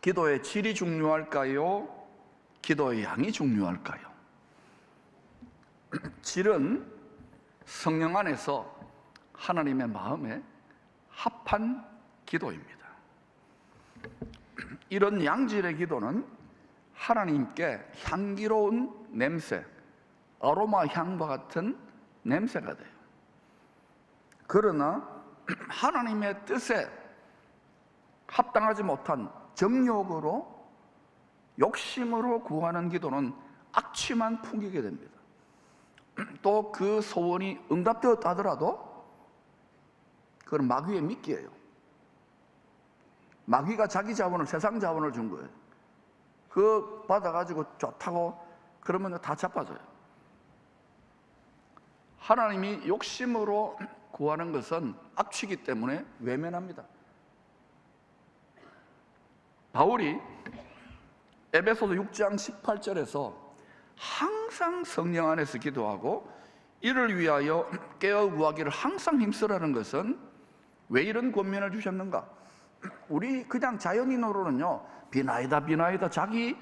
기도의 질이 중요할까요? 기도의 양이 중요할까요? 질은 성령 안에서 하나님의 마음에 합한 기도입니다. 이런 양질의 기도는 하나님께 향기로운 냄새, 아로마 향과 같은 냄새가 돼요. 그러나 하나님의 뜻에 합당하지 못한 정욕으로, 욕심으로 구하는 기도는 악취만 풍기게 됩니다. 또 그 소원이 응답되었다 하더라도 그건 마귀의 미끼예요. 마귀가 자기 자본을, 세상 자본을 준 거예요. 그거 받아가지고 좋다고 그러면 다 자빠져요. 하나님이 욕심으로 구하는 것은 악취이기 때문에 외면합니다. 바울이 에베소서 6장 18절에서 항상 성령 안에서 기도하고 이를 위하여 깨어 구하기를 항상 힘쓰라는 것은 왜 이런 권면을 주셨는가? 우리 그냥 자연인으로는요, 비나이다 자기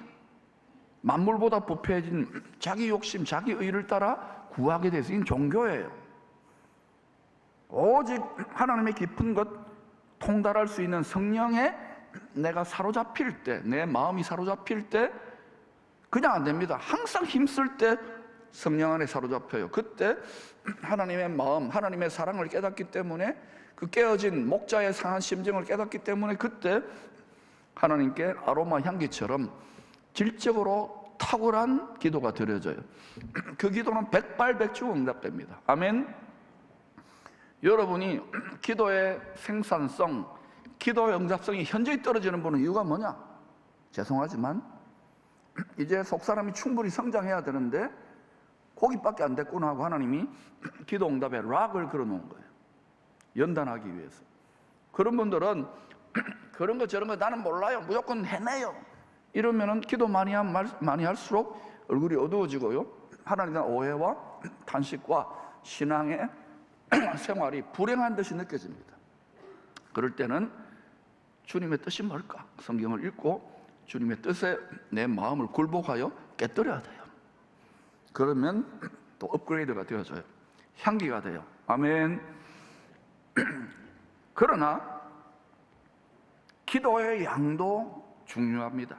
만물보다 부패해진 자기 욕심, 자기 의를 따라 구하게 돼서 이 종교예요. 오직 하나님의 깊은 것, 통달할 수 있는 성령에 내가 사로잡힐 때, 내 마음이 사로잡힐 때 그냥 안 됩니다. 항상 힘쓸 때 성령 안에 사로잡혀요. 그때 하나님의 마음, 하나님의 사랑을 깨닫기 때문에, 그 깨어진 목자의 상한 심정을 깨닫기 때문에 그때 하나님께 아로마 향기처럼 질적으로 탁월한 기도가 드려져요. 그 기도는 백발백중 응답됩니다. 아멘. 여러분이 기도의 생산성, 기도의 응답성이 현저히 떨어지는 분은 이유가 뭐냐? 죄송하지만 이제 속사람이 충분히 성장해야 되는데 거기밖에 안 됐구나 하고 하나님이 기도 응답에 락을 걸어놓은 거예요. 연단하기 위해서. 그런 분들은 그런 거 저런 거 나는 몰라요, 무조건 해내요, 이러면은 기도 많이 할수록 얼굴이 어두워지고요, 하나님에 대한 오해와 탄식과 신앙의 생활이 불행한 듯이 느껴집니다. 그럴 때는 주님의 뜻이 뭘까? 성경을 읽고 주님의 뜻에 내 마음을 굴복하여 깨뜨려야 돼요. 그러면 또 업그레이드가 되어져요. 향기가 돼요. 아멘. 그러나 기도의 양도 중요합니다.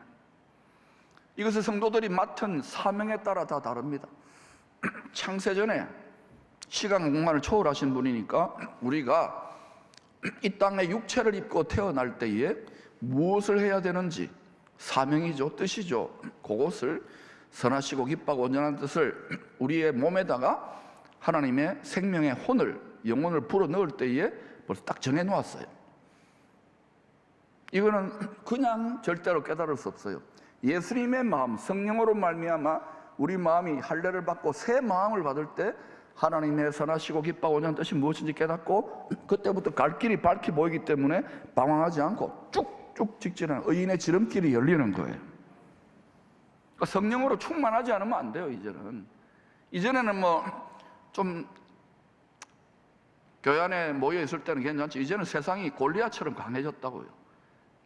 이것은 성도들이 맡은 사명에 따라 다 다릅니다. 창세전에 시간 공간을 초월하신 분이니까 우리가 이 땅에 육체를 입고 태어날 때에 무엇을 해야 되는지, 사명이죠, 뜻이죠, 그것을 선하시고 기뻐하고 온전한 뜻을 우리의 몸에다가 하나님의 생명의 혼을, 영혼을 불어넣을 때에 벌써 딱 정해놓았어요. 이거는 그냥 절대로 깨달을 수 없어요. 예수님의 마음, 성령으로 말미암아 우리 마음이 할례를 받고 새 마음을 받을 때 하나님의 선하시고 기뻐하고 온전한 뜻이 무엇인지 깨닫고 그때부터 갈 길이 밝게 보이기 때문에 방황하지 않고 쭉쭉 직진하는 의인의 지름길이 열리는 거예요. 그러니까 성령으로 충만하지 않으면 안 돼요. 이전에는 뭐 좀 교회 안에 모여 있을 때는 괜찮지, 이제는 세상이 골리앗처럼 강해졌다고요.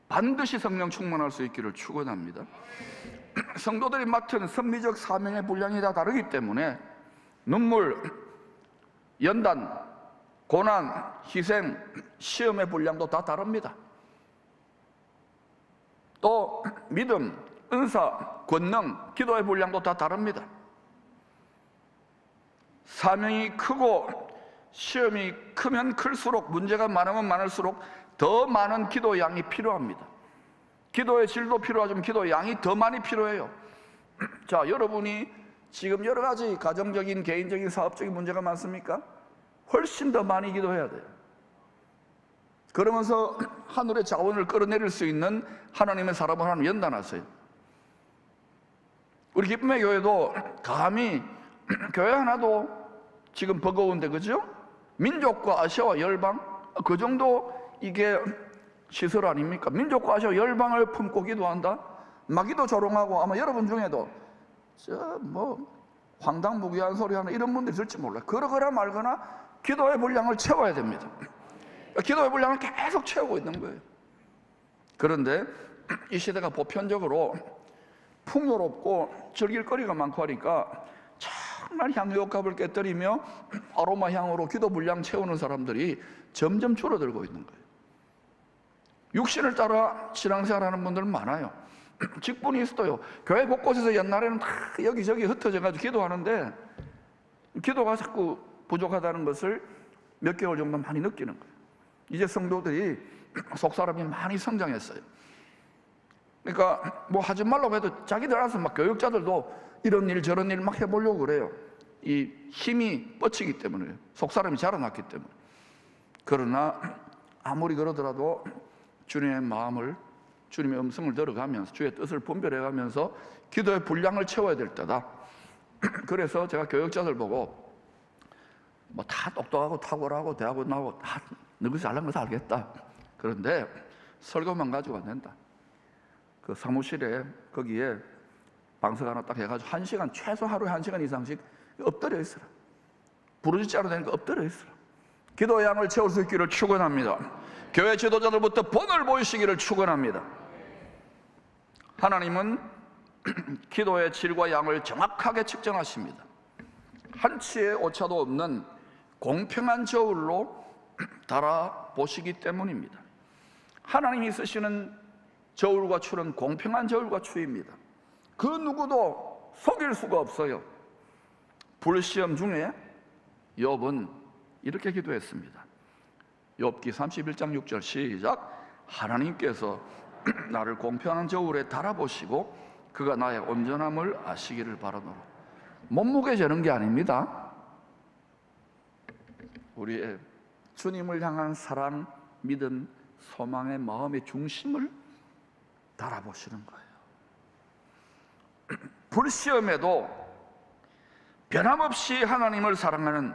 반드시 성령 충만할 수 있기를 축원합니다. 성도들이 맡은 선미적 사명의 분량이 다 다르기 때문에 눈물, 연단, 고난, 희생, 시험의 분량도 다 다릅니다. 또 믿음, 은사, 권능, 기도의 분량도 다 다릅니다. 사명이 크고 시험이 크면 클수록, 문제가 많으면 많을수록 더 많은 기도 양이 필요합니다. 기도의 질도 필요하지만 기도의 양이 더 많이 필요해요. 자, 여러분이 지금 여러 가지 가정적인, 개인적인, 사업적인 문제가 많습니까? 훨씬 더 많이 기도해야 돼요. 그러면서 하늘의 자원을 끌어내릴 수 있는 하나님의 사람을 하나님 연단하세요. 우리 기쁨의 교회도 감히 교회 하나도 지금 버거운데, 그죠? 민족과 아시아와 열방, 그 정도 이게 시설 아닙니까? 민족과 아시아와 열방을 품고 기도한다? 마귀도 조롱하고 아마 여러분 중에도 황당무계한 소리 하는 이런 분들이 있을지 몰라요. 그러거나 말거나 기도의 분량을 채워야 됩니다. 기도의 분량을 계속 채우고 있는 거예요. 그런데 이 시대가 보편적으로 풍요롭고 즐길 거리가 많고 하니까 정말 향유옥합을 깨뜨리며 아로마 향으로 기도 분량 채우는 사람들이 점점 줄어들고 있는 거예요. 육신을 따라 신앙생활하는 분들 많아요. 직분이 있어요. 교회 곳곳에서 옛날에는 다 여기저기 흩어져 가지고 기도하는데 기도가 자꾸 부족하다는 것을 몇 개월 정도 많이 느끼는 거예요. 이제 성도들이 속사람이 많이 성장했어요. 그러니까 뭐 하지 말라고 해도 자기들 알아서 막 교육자들도 이런 일 저런 일 막 해보려고 그래요. 이 힘이 뻗치기 때문에, 속사람이 자라났기 때문에. 그러나 아무리 그러더라도 주님의 마음을, 주님의 음성을 들어가면서 주의 뜻을 분별해가면서 기도의 분량을 채워야 될 때다. 그래서 제가 교육자들 보고 뭐 다 똑똑하고 탁월하고 대학원 나오고 다 너희 잘난 거 다 알겠다. 그런데 설교만 가지고 안 된다. 그 사무실에 거기에 방석 하나 딱 해가지고 1시간, 최소 하루에 1시간 이상씩 엎드려 있으라. 부르짖지 않아도 되니까 엎드려 있으라. 기도의 양을 채울 수 있기를 축원합니다. 교회 지도자들부터 본을 보이시기를 축원합니다. 하나님은 기도의 질과 양을 정확하게 측정하십니다. 한치의 오차도 없는 공평한 저울로 달아보시기 때문입니다. 하나님이 쓰시는 저울과 추는 공평한 저울과 추입니다. 그 누구도 속일 수가 없어요. 불시험 중에 욥은 이렇게 기도했습니다. 욥기 31장 6절 시작. 하나님께서 나를 공평한 저울에 달아보시고 그가 나의 온전함을 아시기를 바라노라. 몸무게 재는 게 아닙니다. 우리의 주님을 향한 사랑, 믿음, 소망의 마음의 중심을 달아보시는 거예요. 불시험에도 변함없이 하나님을 사랑하는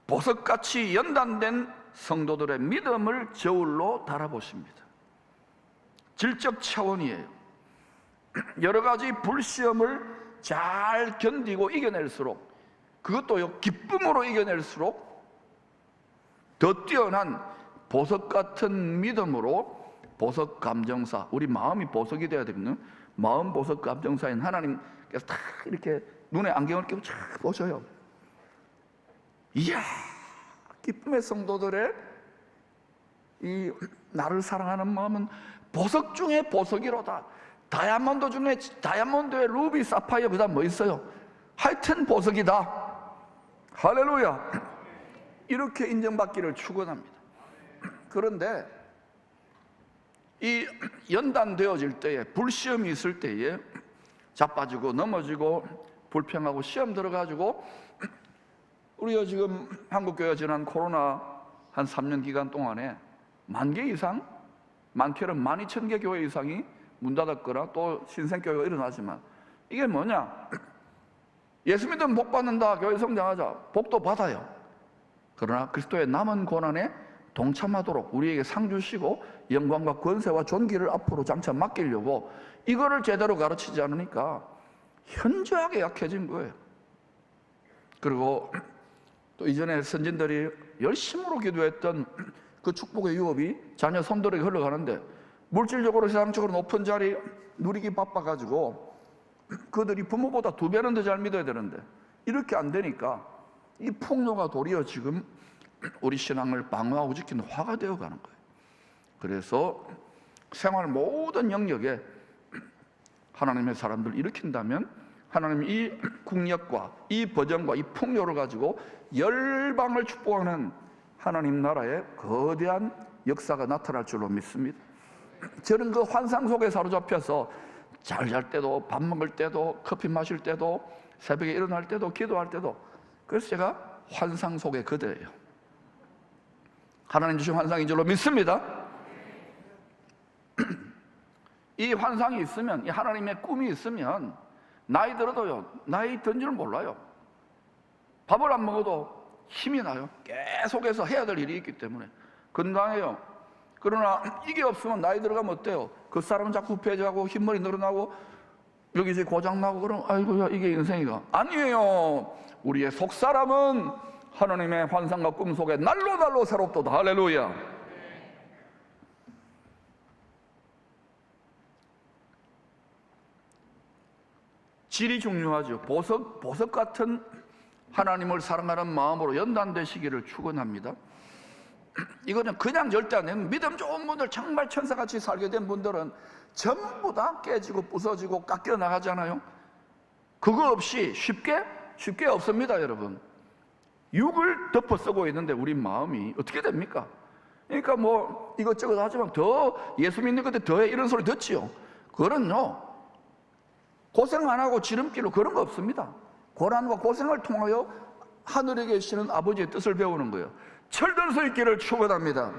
보석같이 연단된 성도들의 믿음을 저울로 달아보십니다. 질적 차원이에요. 여러 가지 불시험을 잘 견디고 이겨낼수록, 그것도요 기쁨으로 이겨낼수록 더 뛰어난 보석 같은 믿음으로 보석 감정사, 우리 마음이 보석이 되어야 되거든요. 마음 보석 감정사인 하나님께서 다 이렇게 눈에 안경을 끼고 쫙 보셔요. 이야, 기쁨의 성도들의 이 나를 사랑하는 마음은 보석 중에 보석이로다. 다이아몬드 중에 다이아몬드에 루비, 사파이어, 그 다음 뭐 있어요? 하여튼 보석이다. 할렐루야. 이렇게 인정받기를 축원합니다. 그런데 이 연단되어질 때에, 불시험이 있을 때에 자빠지고 넘어지고 불평하고 시험 들어가지고, 우리가 지금 한국교회가 지난 코로나 한 3년 기간 동안에 10,000개 이상, 많게는 12,000개 교회 이상이 문 닫았거나 또 신생교회가 일어나지만, 이게 뭐냐? 예수 믿으면 복 받는다, 교회 성장하자, 복도 받아요. 그러나 그리스도의 남은 고난에 동참하도록 우리에게 상 주시고 영광과 권세와 존귀를 앞으로 장차 맡기려고 이거를 제대로 가르치지 않으니까 현저하게 약해진 거예요. 그리고 또 이전에 선진들이 열심으로 기도했던 그 축복의 유업이 자녀 손들에게 흘러가는데, 물질적으로 세상적으로 높은 자리 누리기 바빠가지고 그들이 부모보다 2배는 더 잘 믿어야 되는데 이렇게 안 되니까 이 풍요가 도리어 지금 우리 신앙을 방어하고 지키는 화가 되어가는 거예요. 그래서 생활 모든 영역에 하나님의 사람들을 일으킨다면 하나님이 이 국력과 이 버전과 이 풍요를 가지고 열방을 축복하는 하나님 나라의 거대한 역사가 나타날 줄로 믿습니다. 저는 그 환상 속에 사로잡혀서 잘 잘 때도, 밥 먹을 때도, 커피 마실 때도, 새벽에 일어날 때도, 기도할 때도, 그래서 제가 환상 속의 그대예요. 하나님 주신 환상인 줄로 믿습니다. 이 환상이 있으면, 이 하나님의 꿈이 있으면 나이 들어도요, 나이 든 줄 몰라요. 밥을 안 먹어도 힘이 나요. 계속해서 해야 될 일이 있기 때문에 건강해요. 그러나 이게 없으면 나이 들어가면 어때요? 그 사람은 자꾸 부패하고 흰머리 늘어나고 여기 이제 고장나고, 그럼 아이고야 이게 인생이가 아니에요. 우리의 속사람은 하나님의 환상과 꿈 속에 날로 새롭도다. 할렐루야. 질이 중요하죠. 보석 같은 하나님을 사랑하는 마음으로 연단되시기를 축원합니다. 이거는 그냥 절대 안 돼요. 믿음 좋은 분들, 정말 천사같이 살게 된 분들은 전부 다 깨지고 부서지고 깎여 나가잖아요. 그거 없이 쉽게 없습니다, 여러분. 육을 덮어 쓰고 있는데 우리 마음이 어떻게 됩니까? 그러니까 뭐 이것저것 하지만 더 예수 믿는 것들 더해 이런 소리 듣지요. 그거는요, 고생 안 하고 지름길로 그런 거 없습니다. 고난과 고생을 통하여 하늘에 계시는 아버지의 뜻을 배우는 거예요. 철들 수 있기를 축원합니다.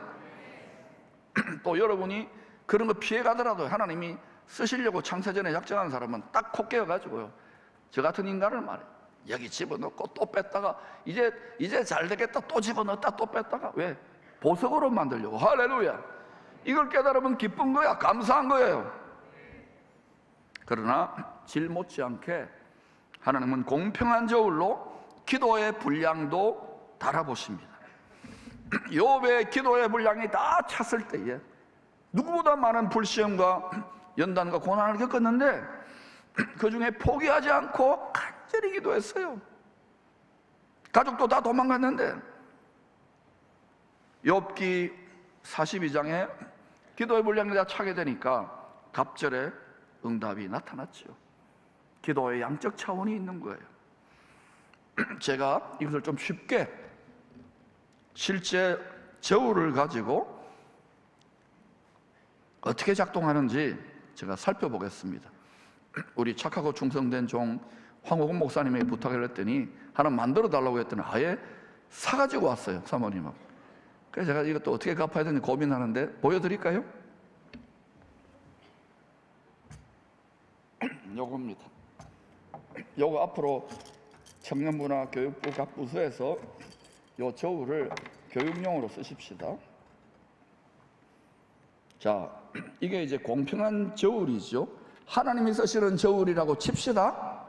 또 여러분이 그런 거 피해 가더라도 하나님이 쓰시려고 창세전에 작정한 사람은 딱 코 깨어가지고요, 저 같은 인간을 말해요, 여기 집어넣고 또 뺐다가 이제 잘 되겠다 또 집어넣었다 또 뺐다가, 왜? 보석으로 만들려고. 할렐루야. 이걸 깨달으면 기쁜 거야, 감사한 거예요. 그러나 질 못지않게 하나님은 공평한 저울로 기도의 분량도 달아보십니다. 욥의 기도의 분량이 다 찼을 때에 누구보다 많은 불시험과 연단과 고난을 겪었는데 그 중에 포기하지 않고 간절히 기도했어요. 가족도 다 도망갔는데 욥기 42장에 기도의 분량이 다 차게 되니까 갑절에 응답이 나타났죠. 기도의 양적 차원이 있는 거예요. 제가 이것을 좀 쉽게 실제 저울을 가지고 어떻게 작동하는지 제가 살펴보겠습니다. 우리 착하고 충성된 종 황호건 목사님에게 부탁을 했더니 하나 만들어 달라고 했더니 아예 사가지고 왔어요, 사모님하고. 그래서 제가 이것도 어떻게 갚아야 되는지 고민하는데 보여드릴까요? 요겁니다. 요거 앞으로 청년부나 교육부 각 부서에서 요 저울을 교육용으로 쓰십시다. 자, 이게 이제 공평한 저울이죠. 하나님이 쓰시는 저울이라고 칩시다.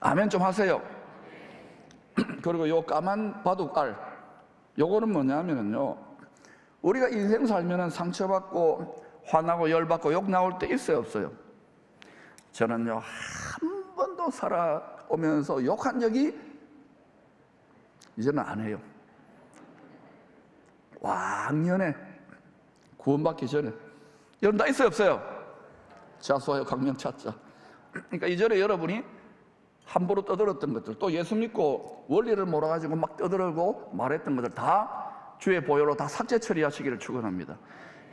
아멘 좀 하세요. 그리고 요 까만 바둑알, 요거는 뭐냐면요, 우리가 인생 살면은 상처받고 화나고 열받고 욕 나올 때 있어요, 없어요? 저는요, 한 번도 살아오면서 욕한 적이 이제는 안 해요. 왕년에 구원받기 전에. 여러분 다 있어요, 없어요? 자수하여 강명 찾자. 그러니까 이전에 여러분이 함부로 떠들었던 것들, 또 예수 믿고 원리를 몰아가지고 막 떠들고 말했던 것들 다 주의 보혈로 다 삭제 처리하시기를 축원합니다.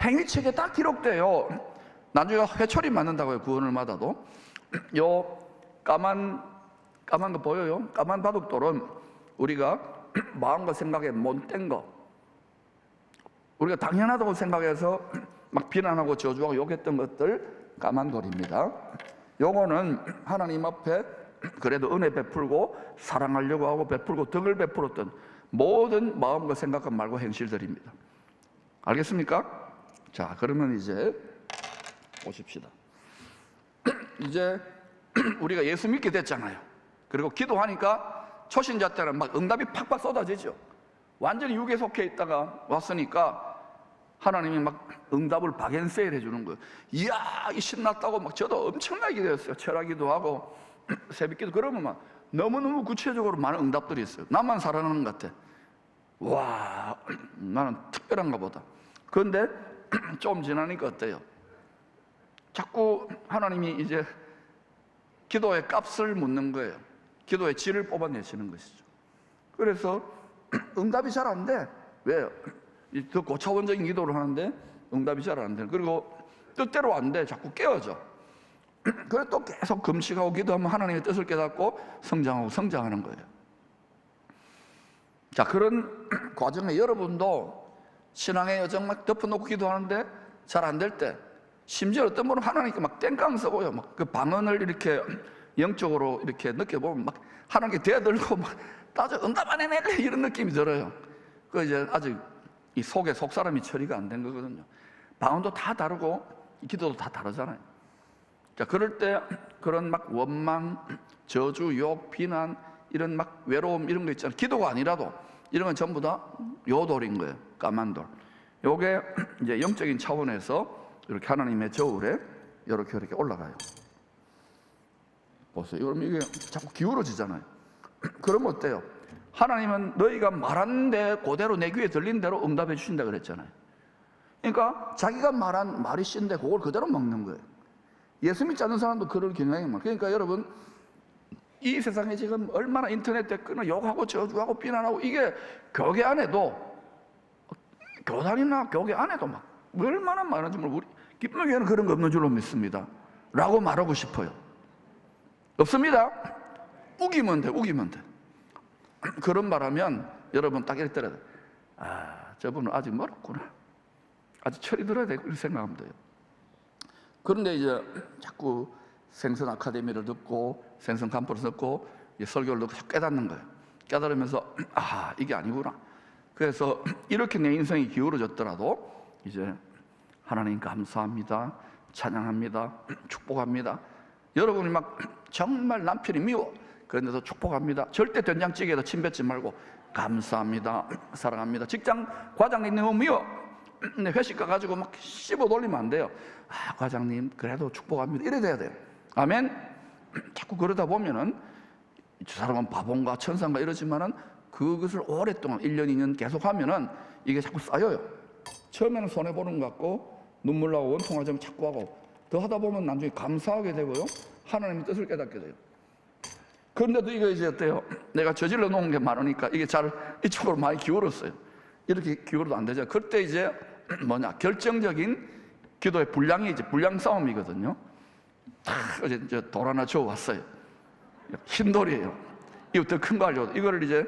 행위책에 다 기록돼요. 나중에 회초리 맞는다고요, 구원을 받아도. 요 까만 거 보여요? 까만 바둑돌은 우리가 마음과 생각에 못된 거, 우리가 당연하다고 생각해서 막 비난하고 저주하고 욕했던 것들, 까만 돌입니다. 요거는 하나님 앞에 그래도 은혜 베풀고 사랑하려고 하고 베풀고 덕을 베풀었던 모든 마음과 생각과 말과 행실들입니다. 알겠습니까? 자, 그러면 이제 보십시다. 이제 우리가 예수 믿게 됐잖아요. 그리고 기도하니까 초신자 때는 막 응답이 팍팍 쏟아지죠. 완전히 육에 속해 있다가 왔으니까 하나님이 막 응답을 박앤세일 해주는 거예요. 이야, 이 신났다고 막 저도 엄청나게 기도했어요. 철학기도 하고 새벽기도. 그러면 막 너무너무 구체적으로 많은 응답들이 있어요. 나만 살아나는 것 같아. 와, 나는 특별한가 보다. 그런데 좀 지나니까 어때요? 자꾸 하나님이 이제 기도의 값을 묻는 거예요. 기도의 질을 뽑아내시는 것이죠. 그래서 응답이 잘 안 돼. 왜요? 더 고차원적인 기도를 하는데 응답이 잘 안 돼. 그리고 뜻대로 안 돼. 자꾸 깨어져. 그래 또 계속 금식하고 기도하면 하나님의 뜻을 깨닫고 성장하고 성장하는 거예요. 자, 그런 과정에 여러분도 신앙의 여정 막 덮어놓고 기도하는데 잘 안 될 때, 심지어 어떤 분은 하나님께 막 땡깡 쓰고요, 막 그 방언을 이렇게 영적으로 이렇게 느껴보면 막 하나님께 대들고 막 따져 응답 안 해낼래 이런 느낌이 들어요. 그 이제 아직 이 속에 속 사람이 처리가 안 된 거거든요. 방언도 다 다르고 기도도 다 다르잖아요. 자, 그럴 때 그런 막 원망, 저주, 욕, 비난, 이런 막 외로움 이런 거 있잖아요. 기도가 아니라도 이런 건 전부 다 요 돌인 거예요. 까만 돌. 요게 이제 영적인 차원에서 이렇게 하나님의 저울에 이렇게 올라가요. 보세요. 그럼 이게 자꾸 기울어지잖아요. 그러면 어때요? 하나님은 너희가 말하는데 그대로 내 귀에 들린 대로 응답해 주신다 그랬잖아요. 그러니까 자기가 말한 말이 씨인데 그걸 그대로 먹는 거예요. 예수 믿지 않는 사람도 그럴 경향이 많아요. 그러니까 여러분, 이 세상에 지금 얼마나 인터넷 댓글은 욕하고 저주하고 비난하고, 이게 교회 안에도, 교단이나 교회 안에도 막 얼마나 많은지 모르고, 우리 기쁨의 교회는 그런 거 없는 줄로 믿습니다 라고 말하고 싶어요. 없습니다. 우기면 돼, 우기면 돼. 그런 말하면 여러분 딱 이렇게 들어야 돼. 아, 저분은 아직 멀었구나, 아직 철이 들어야 돼, 이렇게 생각하면 돼요. 그런데 이제 자꾸 생선 아카데미를 듣고 생선 간포를 듣고 설교를 듣고 깨닫는 거예요. 깨달으면서 아, 이게 아니구나. 그래서 이렇게 내 인생이 기울어졌더라도 이제 하나님 감사합니다, 찬양합니다, 축복합니다. 여러분이 막 정말 남편이 미워, 그런데도 축복합니다. 절대 된장찌개에다 침 뱉지 말고 감사합니다, 사랑합니다. 직장 과장님 너무 미워, 근데 회식 가가지고 막 씹어 돌리면 안 돼요. 아, 과장님 그래도 축복합니다, 이래 돼야 돼요. 아멘. 자꾸 그러다 보면은 저 사람은 바본가 천사인가 이러지만은 그것을 오랫동안 1년 2년 계속 하면은 이게 자꾸 쌓여요. 처음에는 손해보는 것 같고 눈물 나고 원통할 점 자꾸 하고, 더 하다 보면 나중에 감사하게 되고요, 하나님의 뜻을 깨닫게 돼요. 그런데도 이거 이제 어때요? 내가 저질러 놓은 게 많으니까 이게 잘 이쪽으로 많이 기울었어요. 이렇게 기울어도 안 되죠. 그때 이제 뭐냐, 결정적인 기도의 분량이 이제 분량 싸움이거든요. 이제 돌 하나 주워 왔어요. 흰 돌이에요. 이거 더 큰 거 알죠? 이거를 이제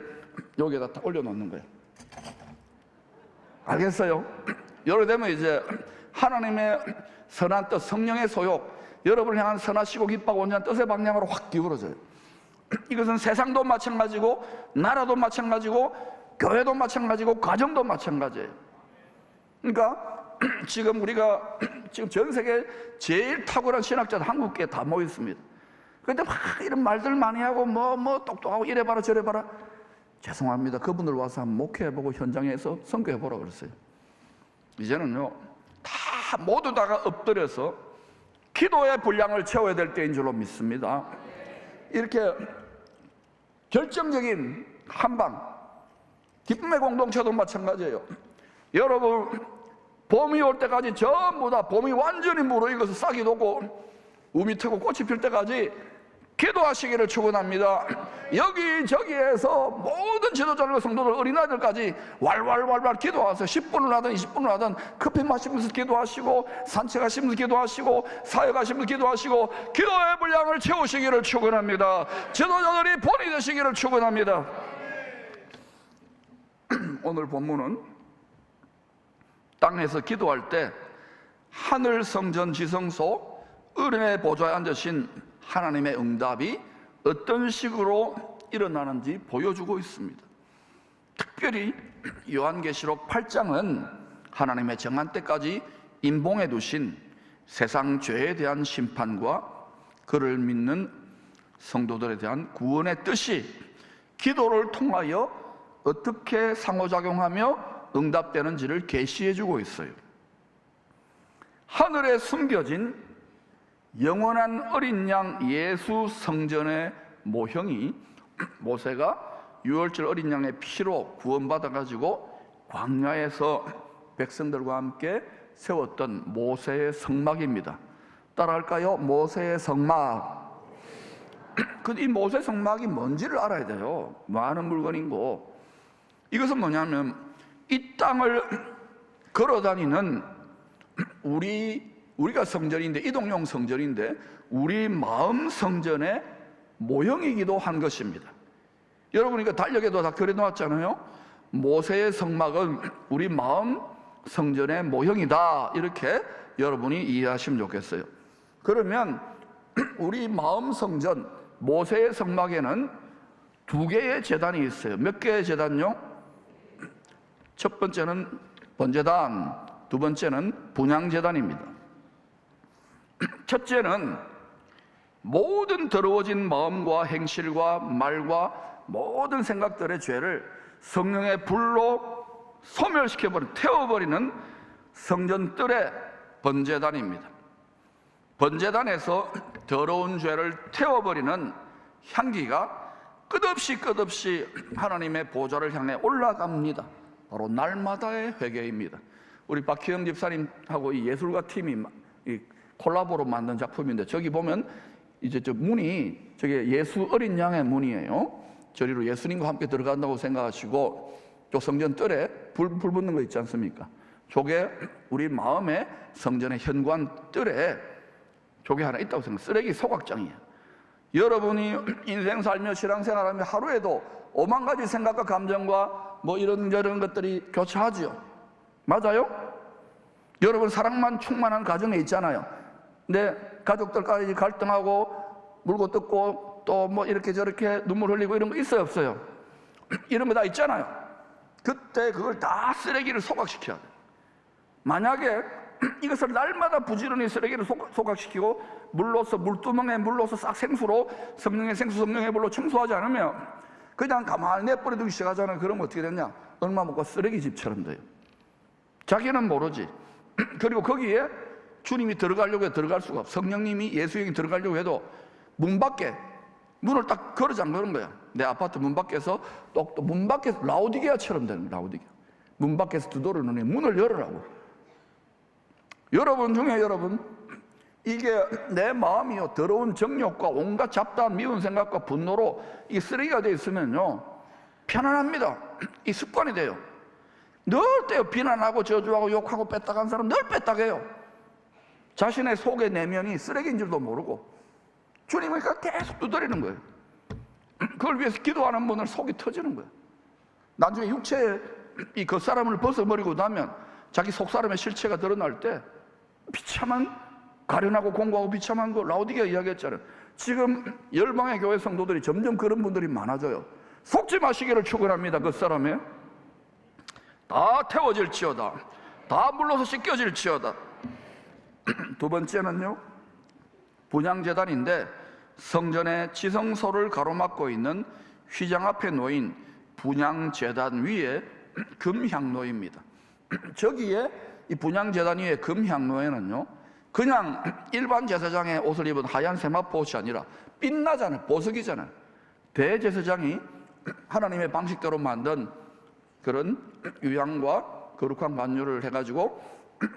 여기에다 딱 올려놓는 거예요. 알겠어요? 이렇게 되면 이제 하나님의 선한 뜻, 성령의 소욕, 여러분을 향한 선하시고 기뻐하고 온전한 뜻의 방향으로 확 기울어져요. 이것은 세상도 마찬가지고 나라도 마찬가지고 교회도 마찬가지고 가정도 마찬가지예요. 그러니까 지금 우리가 지금 전 세계 제일 탁월한 신학자들 한국에 다 모여 있습니다. 그런데 막 이런 말들 많이 하고 뭐 똑똑하고 이래봐라 저래봐라. 죄송합니다. 그분들 와서 한번 목회해보고 현장에서 선교해보라 그랬어요. 이제는요, 다 모두 다가 엎드려서 기도의 분량을 채워야 될 때인 줄로 믿습니다. 이렇게 결정적인 한방, 기쁨의 공동체도 마찬가지예요. 여러분, 봄이 올 때까지 전부 다 봄이 완전히 무르익어서 싹이 돋고 우미 트고 꽃이 필 때까지 기도하시기를 축원합니다. 여기저기에서 모든 지도자들과 성도들, 어린아이들까지 왈왈왈왈 기도하세요. 10분을 하든 20분을 하든 커피 마시면서 기도하시고 산책하시면서 기도하시고 사역하시면서 기도하시고 기도의 분량을 채우시기를 축원합니다. 지도자들이 본이 되시기를 축원합니다. 오늘 본문은 땅에서 기도할 때 하늘 성전 지성소 은혜의 보좌에 앉으신 하나님의 응답이 어떤 식으로 일어나는지 보여주고 있습니다. 특별히 요한계시록 8장은 하나님의 정한 때까지 임봉해 두신 세상 죄에 대한 심판과 그를 믿는 성도들에 대한 구원의 뜻이 기도를 통하여 어떻게 상호작용하며 응답되는지를 계시해 주고 있어요. 하늘에 숨겨진 영원한 어린 양 예수 성전의 모형이 모세가 유월절 어린 양의 피로 구원받아 가지고 광야에서 백성들과 함께 세웠던 모세의 성막입니다. 따라할까요? 모세의 성막. 이 모세 성막이 뭔지를 알아야 돼요. 많은 물건이고, 이것은 뭐냐면 이 땅을 걸어다니는 우리가 성전인데, 이동용 성전인데 우리 마음 성전의 모형이기도 한 것입니다. 여러분, 이거 달력에도 다 그려놓았잖아요. 모세의 성막은 우리 마음 성전의 모형이다, 이렇게 여러분이 이해하시면 좋겠어요. 그러면 우리 마음 성전 모세의 성막에는 두 개의 제단이 있어요. 몇 개의 제단요? 첫 번째는 번제단, 두 번째는 분향제단입니다. 첫째는 모든 더러워진 마음과 행실과 말과 모든 생각들의 죄를 성령의 불로 소멸시켜버리는, 태워버리는 성전뜰의 번제단입니다. 번제단에서 더러운 죄를 태워버리는 향기가 끝없이 하나님의 보좌를 향해 올라갑니다. 바로 날마다의 회개입니다. 우리 박희영 집사님하고 이 예술가 팀이 이 콜라보로 만든 작품인데, 저기 보면 이제 저 문이 저게 예수 어린 양의 문이에요. 저리로 예수님과 함께 들어간다고 생각하시고, 저 성전 뜰에 불 붙는 거 있지 않습니까? 저게 우리 마음의 성전의 현관 뜰에 저게 하나 있다고 생각해요. 쓰레기 소각장이에요. 여러분이 인생 살며 신앙생활하며 하루에도 5만 가지 생각과 감정과 뭐 이런저런 것들이 교차하지요. 맞아요? 여러분 사랑만 충만한 가정에 있잖아요. 근데 가족들까지 갈등하고 물고 뜯고 또 뭐 이렇게 저렇게 눈물 흘리고 이런 거 있어요, 없어요? 이런 거 다 있잖아요. 그때 그걸 다 쓰레기를 소각시켜야 돼요. 만약에 이것을 날마다 부지런히 쓰레기를 소각시키고 물두멍에 물로서 싹 생수로 성령의 생수, 성령의 불로 청소하지 않으면 그냥 가만히 내버려두기 시작하잖아요. 그러면 어떻게 되냐? 얼마 먹고 쓰레기집처럼 돼요. 자기는 모르지. 그리고 거기에 주님이 들어가려고 해도 들어갈 수가 없어. 성령님이 예수님이 들어가려고 해도 문 밖에 문을 딱 걸어 잠그는 거야. 내 아파트 문 밖에서 또 문 밖에서 라오디게아처럼 되는 거야. 라오디게아. 문 밖에서 두드러누니 문을 열으라고. 여러분 중에 이게 내 마음이요 더러운 정욕과 온갖 잡다한 미운 생각과 분노로 이 쓰레기가 되어 있으면요 편안합니다. 이 습관이 돼요. 늘 때요 비난하고 저주하고 욕하고 뺐다간 사람 늘 뺐다게요. 자신의 속의 내면이 쓰레기인 줄도 모르고 주님을 계속 두드리는 거예요. 그걸 위해서 기도하는 분은 속이 터지는 거예요. 나중에 육체의 이 겉사람을 벗어버리고 나면 자기 속사람의 실체가 드러날 때 비참한, 가련하고 공고하고 비참한 거 라오디게아 이야기했잖아요. 지금 열방의 교회 성도들이 점점 그런 분들이 많아져요. 속지 마시기를 축원합니다. 겉사람에 다 태워질지어다, 다 물러서 씻겨질지어다. 두 번째는요 분향제단인데, 성전의 지성소를 가로막고 있는 휘장 앞에 놓인 분향제단 위에 금향로입니다. 저기에 이 분향제단 위에 금향로에는요 그냥 일반 제사장의 옷을 입은 하얀 세마포 옷이 아니라 빛나잖아요. 보석이잖아요. 대제사장이 하나님의 방식대로 만든 그런 유향과 거룩한 관유를 해가지고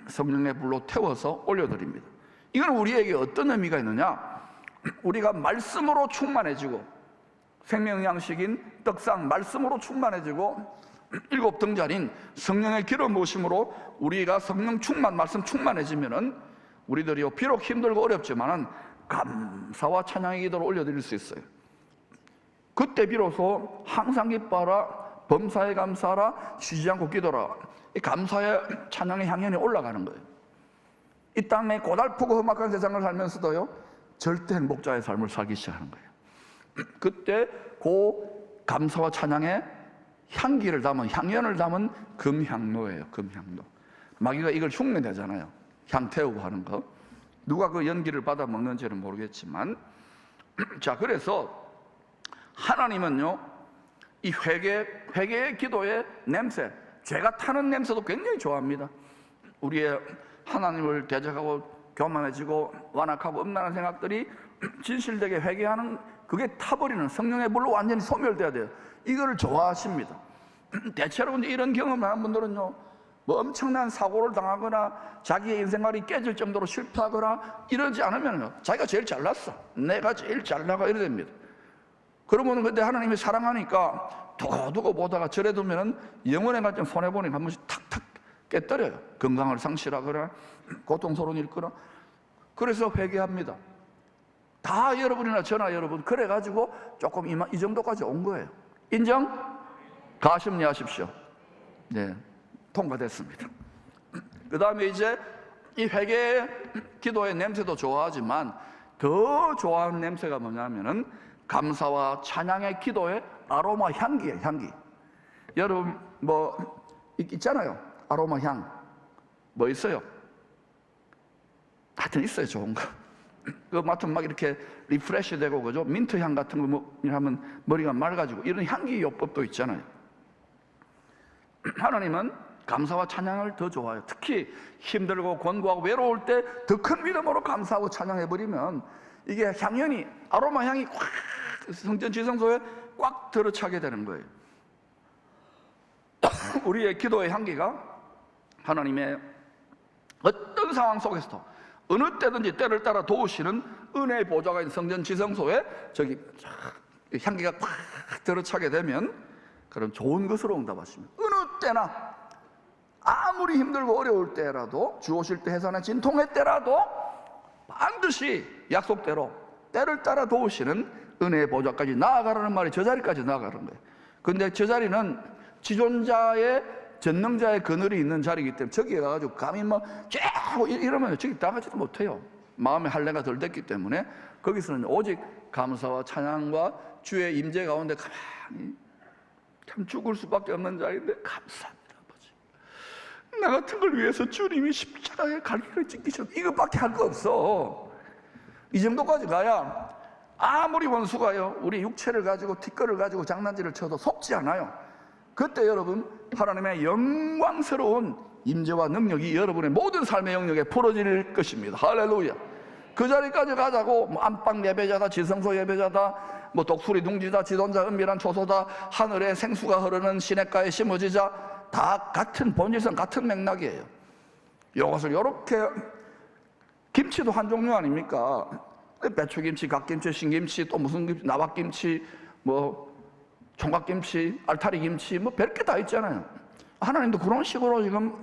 성령의 불로 태워서 올려드립니다. 이건 우리에게 어떤 의미가 있느냐? 우리가 말씀으로 충만해지고, 생명양식인 떡상 말씀으로 충만해지고, 일곱 등잔인 성령의 기름 부으심으로 우리가 성령 충만, 말씀 충만해지면은 우리들이 비록 힘들고 어렵지만은 감사와 찬양의 기도를 올려드릴 수 있어요. 그때 비로소 항상 기뻐하라, 범사에 감사하라, 쉬지 않고 기도하라, 이 감사의 찬양의 향연이 올라가는 거예요. 이 땅에 고달프고 험악한 세상을 살면서도요 절대 행복자의 삶을 살기 시작하는 거예요. 그때 그 감사와 찬양의 향기를 담은, 향연을 담은 금향로예요. 금향로. 마귀가 이걸 흉내내잖아요. 향 태우고 하는 거. 누가 그 연기를 받아 먹는지는 모르겠지만, 자, 그래서 하나님은요 이 회개의 기도의 냄새, 죄가 타는 냄새도 굉장히 좋아합니다. 우리의 하나님을 대적하고 교만해지고 완악하고 음란한 생각들이 진실되게 회개하는, 그게 타버리는, 성령의 불로 완전히 소멸돼야 돼요. 이거를 좋아하십니다. 대체로 이런 경험을 한 분들은요 뭐 엄청난 사고를 당하거나 자기의 인생관이 깨질 정도로 실패하거나 이러지 않으면 자기가 제일 잘났어, 내가 제일 잘나가 이래 됩니다. 그러면 근데 하나님이 사랑하니까 두고두고 보다가 절해두면 영혼에 가좀 손해보니까 한 번씩 탁탁 깨뜨려요. 건강을 상실하거나 고통스러운 일 거나. 그래서 회개합니다. 다 여러분이나 저나 여러분 그래가지고 조금 이 정도까지 온 거예요. 인정? 가심리하십시오. 네, 통과됐습니다. 그 다음에 이제 이 회개 기도의 냄새도 좋아하지만 더 좋아하는 냄새가 뭐냐면은 감사와 찬양의 기도의 아로마 향기예요. 향기. 여러분 뭐 있잖아요. 아로마 향 뭐 있어요? 하여튼 있어요. 좋은 거. 그거 맡으면 막 이렇게 리프레시 되고 그죠? 민트 향 같은 거 하면 머리가 맑아지고 이런 향기 요법도 있잖아요. 하나님은 감사와 찬양을 더 좋아해요. 특히 힘들고 권고하고 외로울 때 더 큰 믿음으로 감사하고 찬양해버리면 이게 향연이, 아로마 향이 꽉 성전 지성소에 꽉 들어차게 되는 거예요. 우리의 기도의 향기가 하나님의 어떤 상황 속에서도 어느 때든지 때를 따라 도우시는 은혜의 보좌가 있는 성전 지성소에 저기 향기가 꽉 들어차게 되면 그럼 좋은 것으로 응답하십니다. 어느 때나 아무리 힘들고 어려울 때라도, 주 오실 때 해산의 진통의 때라도 반드시 약속대로 때를 따라 도우시는 은혜의 보좌까지 나아가라는 말이 저 자리까지 나아가는 거예요. 근데 저 자리는 지존자의, 전능자의 그늘이 있는 자리이기 때문에 저기에 가가지고 감히 뭐 쫙 이러면 저기 나가지도 못해요. 마음의 할례가 덜 됐기 때문에 거기서는 오직 감사와 찬양과 주의 임재 가운데 가만히, 참 죽을 수밖에 없는 자리인데 감사합니다 아버지, 나 같은 걸 위해서 주님이 십자가에 갈기를 찢기셨, 이것밖에 할 거 없어. 이 정도까지 가야 아무리 원수가요 우리 육체를 가지고 티끌을 가지고 장난질을 쳐도 속지 않아요. 그때 여러분 하나님의 영광스러운 임재와 능력이 여러분의 모든 삶의 영역에 풀어질 것입니다. 할렐루야. 그 자리까지 가자고, 뭐 안방 예배자다, 지성소 예배자다, 뭐 독수리 둥지다, 지존자 은밀한 초소다, 하늘에 생수가 흐르는 시냇가에 심어지자, 다 같은 본질상 같은 맥락이에요. 이것을 이렇게, 김치도 한 종류 아닙니까? 배추김치, 갓김치, 신김치, 또 무슨 김치, 나박김치, 뭐 총각김치, 알타리김치, 뭐 별게 다 있잖아요. 하나님도 그런 식으로 지금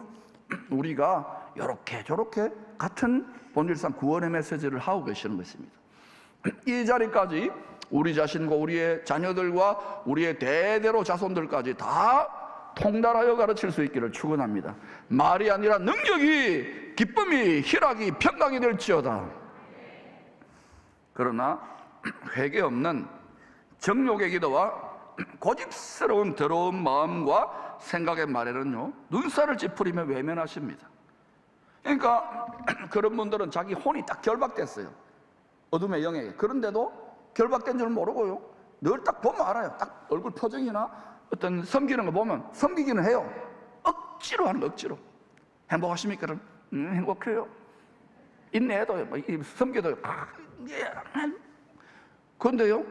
우리가 이렇게 저렇게 같은 본질상 구원의 메시지를 하고 계시는 것입니다. 이 자리까지 우리 자신과 우리의 자녀들과 우리의 대대로 자손들까지 다 통달하여 가르칠 수 있기를 축원합니다. 말이 아니라 능력이, 기쁨이, 희락이, 평강이 될지어다. 그러나 회개 없는 정욕의 기도와 고집스러운 더러운 마음과 생각의 말에는요 눈살을 찌푸리며 외면하십니다. 그러니까 그런 분들은 자기 혼이 딱 결박됐어요, 어둠의 영에. 그런데도 결박된 줄 모르고요 늘 딱 보면 알아요. 딱 얼굴 표정이나 어떤 섬기는 거 보면 섬기기는 해요. 억지로 하는 거, 억지로. 행복하십니까? 그럼 행복해요. 인내해도 섬겨도 그런데요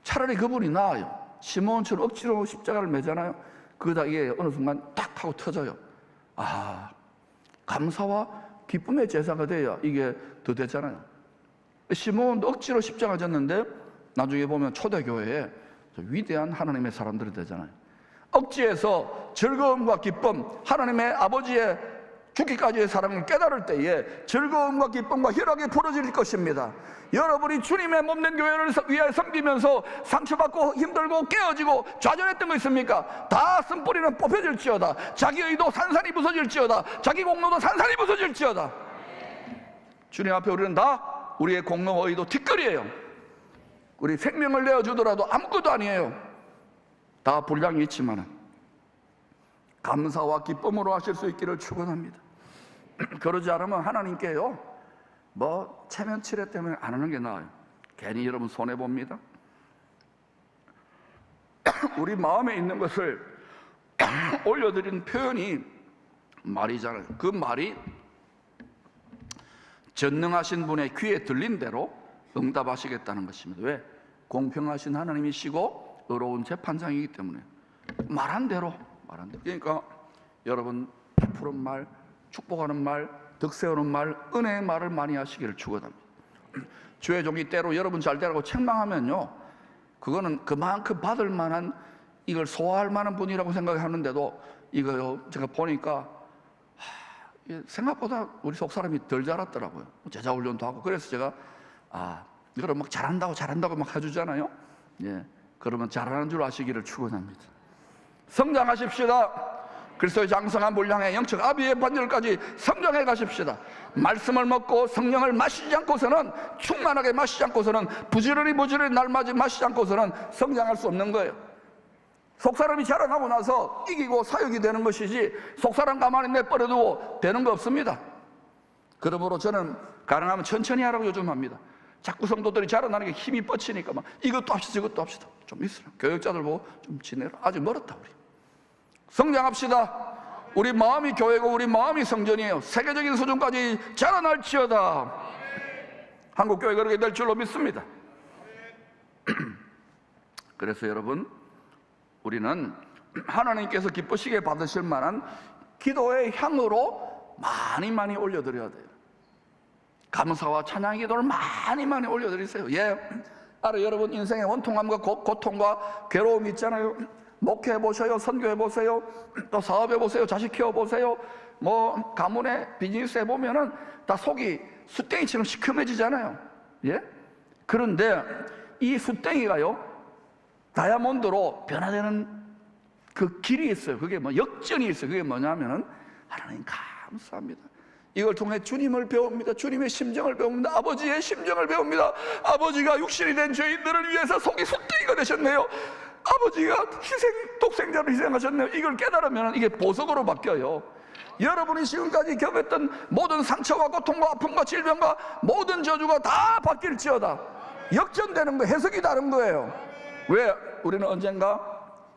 차라리 그분이 나아요. 시몬처럼 억지로 십자가를 매잖아요. 그러다 이게 어느 순간 탁 하고 터져요. 아, 감사와 기쁨의 제사가 돼야 이게 더 되잖아요. 시몬도 억지로 십자가 졌는데 나중에 보면 초대교회에 위대한 하나님의 사람들이 되잖아요. 억지에서 즐거움과 기쁨, 하나님의 아버지의 죽기까지의 사랑을 깨달을 때에 즐거움과 기쁨과 희락이 풀어질 것입니다. 여러분이 주님의 몸된 교회를 위하여 섬기면서 상처받고 힘들고 깨어지고 좌절했던 거 있습니까? 다 쓴뿌리는 뽑혀질지어다. 자기 의도 산산이 부서질지어다. 자기 공로도 산산이 부서질지어다. 주님 앞에 우리는 다 우리의 공로와 의도 티끌이에요. 우리 생명을 내어주더라도 아무것도 아니에요. 다 분량이 있지만 감사와 기쁨으로 하실 수 있기를 축원합니다. 그러지 않으면 하나님께요 뭐 체면치레 때문에 안 하는 게 나아요. 괜히 여러분 손해봅니다. 우리 마음에 있는 것을 올려드리는 표현이 말이잖아요. 그 말이 전능하신 분의 귀에 들린 대로 응답하시겠다는 것입니다. 왜? 공평하신 하나님이시고 의로운 재판장이기 때문에 말한 대로. 그러니까 여러분 베푸는 말, 축복하는 말, 득세우는 말, 은혜의 말을 많이 하시기를 축원합니다. 주의 종이 때로 여러분 잘 되라고 책망하면요 그거는 그만큼 받을 만한, 이걸 소화할 만한 분이라고 생각하는데도 이거요 제가 보니까 생각보다 우리 속 사람이 덜 자랐더라고요. 제자 훈련도 하고. 그래서 제가 이걸 막 잘한다고 막 해주잖아요. 예, 그러면 잘하는 줄 아시기를 축원합니다. 성장하십시다. 그리스도의 장성한 분량의 영적 아비의 반열까지 성장해 가십시다. 말씀을 먹고 성령을 마시지 않고서는, 충만하게 마시지 않고서는, 부지런히 날맞이 마시지 않고서는 성장할 수 없는 거예요. 속사람이 자라나고 나서 이기고 사역이 되는 것이지 속사람 가만히 내버려두고 되는 거 없습니다. 그러므로 저는 가능하면 천천히 하라고 요즘 합니다. 자꾸 성도들이 자라나는 게 힘이 뻗치니까 막 이것도 합시다 저것도 합시다. 좀 있으라. 교육자들 보고 좀 지내라. 아직 멀었다 우리. 성장합시다. 우리 마음이 교회고 우리 마음이 성전이에요. 세계적인 수준까지 자라날지어다. 한국교회 그렇게 될 줄로 믿습니다. 그래서 여러분, 우리는 하나님께서 기쁘시게 받으실 만한 기도의 향으로 많이 올려드려야 돼요. 감사와 찬양의 기도를 많이 올려드리세요. 예, 알아요. 여러분, 인생의 원통함과 고통과 괴로움이 있잖아요. 목회해보세요, 선교해보세요, 또 사업해보세요, 자식 키워보세요, 뭐 가문에 비즈니스 해보면은 다 속이 숯땡이처럼 시커매지잖아요. 예? 그런데 이 숯땡이가요, 다이아몬드로 변화되는 그 길이 있어요. 그게 뭐 역전이 있어요. 그게 뭐냐면은, 하나님 감사합니다. 이걸 통해 주님을 배웁니다. 주님의 심정을 배웁니다. 아버지의 심정을 배웁니다. 아버지가 육신이 된 죄인들을 위해서 속이 숯땡이가 되셨네요. 아버지가 독생자를 희생하셨네요. 이걸 깨달으면 이게 보석으로 바뀌어요. 여러분이 지금까지 겪었던 모든 상처와 고통과 아픔과 질병과 모든 저주가 다 바뀔지어다. 역전되는 거, 해석이 다른 거예요. 왜? 우리는 언젠가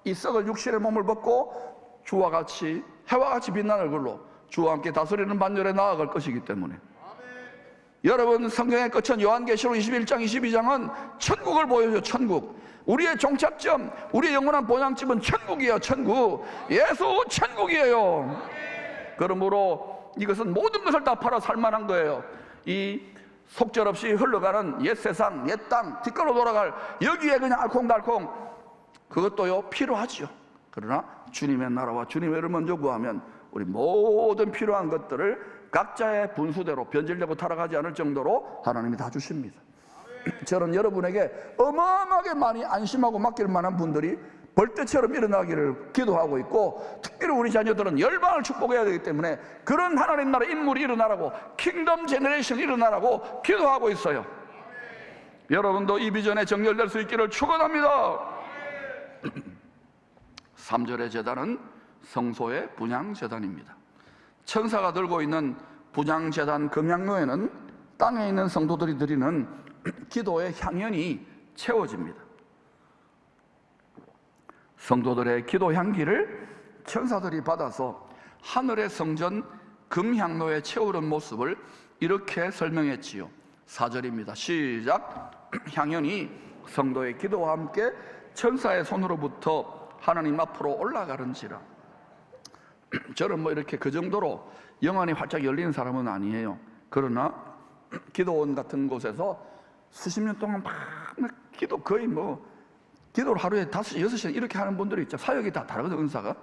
이 썩을 육신의 몸을 벗고 주와 같이, 해와 같이 빛나는 얼굴로 주와 함께 다스리는 반열에 나아갈 것이기 때문에. 여러분, 성경의 끝은 요한계시록 21장 22장은 천국을 보여줘요. 천국. 우리의 종착점, 우리의 영원한 보양집은 천국이에요. 천국. 예수 천국이에요. 그러므로 이것은 모든 것을 다 팔아 살만한 거예요. 이 속절없이 흘러가는 옛 세상, 옛 땅, 뒷걸로 돌아갈 여기에 그냥 알콩달콩, 그것도요 필요하죠. 그러나 주님의 나라와 주님의 의를 먼저 구하면 우리 모든 필요한 것들을 각자의 분수대로 변질되고 타락하지 않을 정도로 하나님이 다 주십니다. 저는 여러분에게 어마어마하게 많이 안심하고 맡길 만한 분들이 벌떼처럼 일어나기를 기도하고 있고, 특별히 우리 자녀들은 열방을 축복해야 되기 때문에 그런 하나님 나라 인물이 일어나라고, 킹덤 제너레이션이 일어나라고 기도하고 있어요. 여러분도 이 비전에 정렬될 수 있기를 축원합니다. 3절의 제단은 성소의 분향제단입니다. 천사가 들고 있는 분향제단 금향로에는 땅에 있는 성도들이 드리는 기도의 향연이 채워집니다. 성도들의 기도 향기를 천사들이 받아서 하늘의 성전 금향로에 채우는 모습을 이렇게 설명했지요. 4절입니다. 시작. 향연이 성도의 기도와 함께 천사의 손으로부터 하나님 앞으로 올라가는지라. 저는 뭐 이렇게 그 정도로 영안이 활짝 열리는 사람은 아니에요. 그러나 기도원 같은 곳에서 수십 년 동안 막 기도, 거의 뭐 기도를 하루에 5시, 6시간 이렇게 하는 분들이 있죠. 사역이 다 다르거든, 은사가.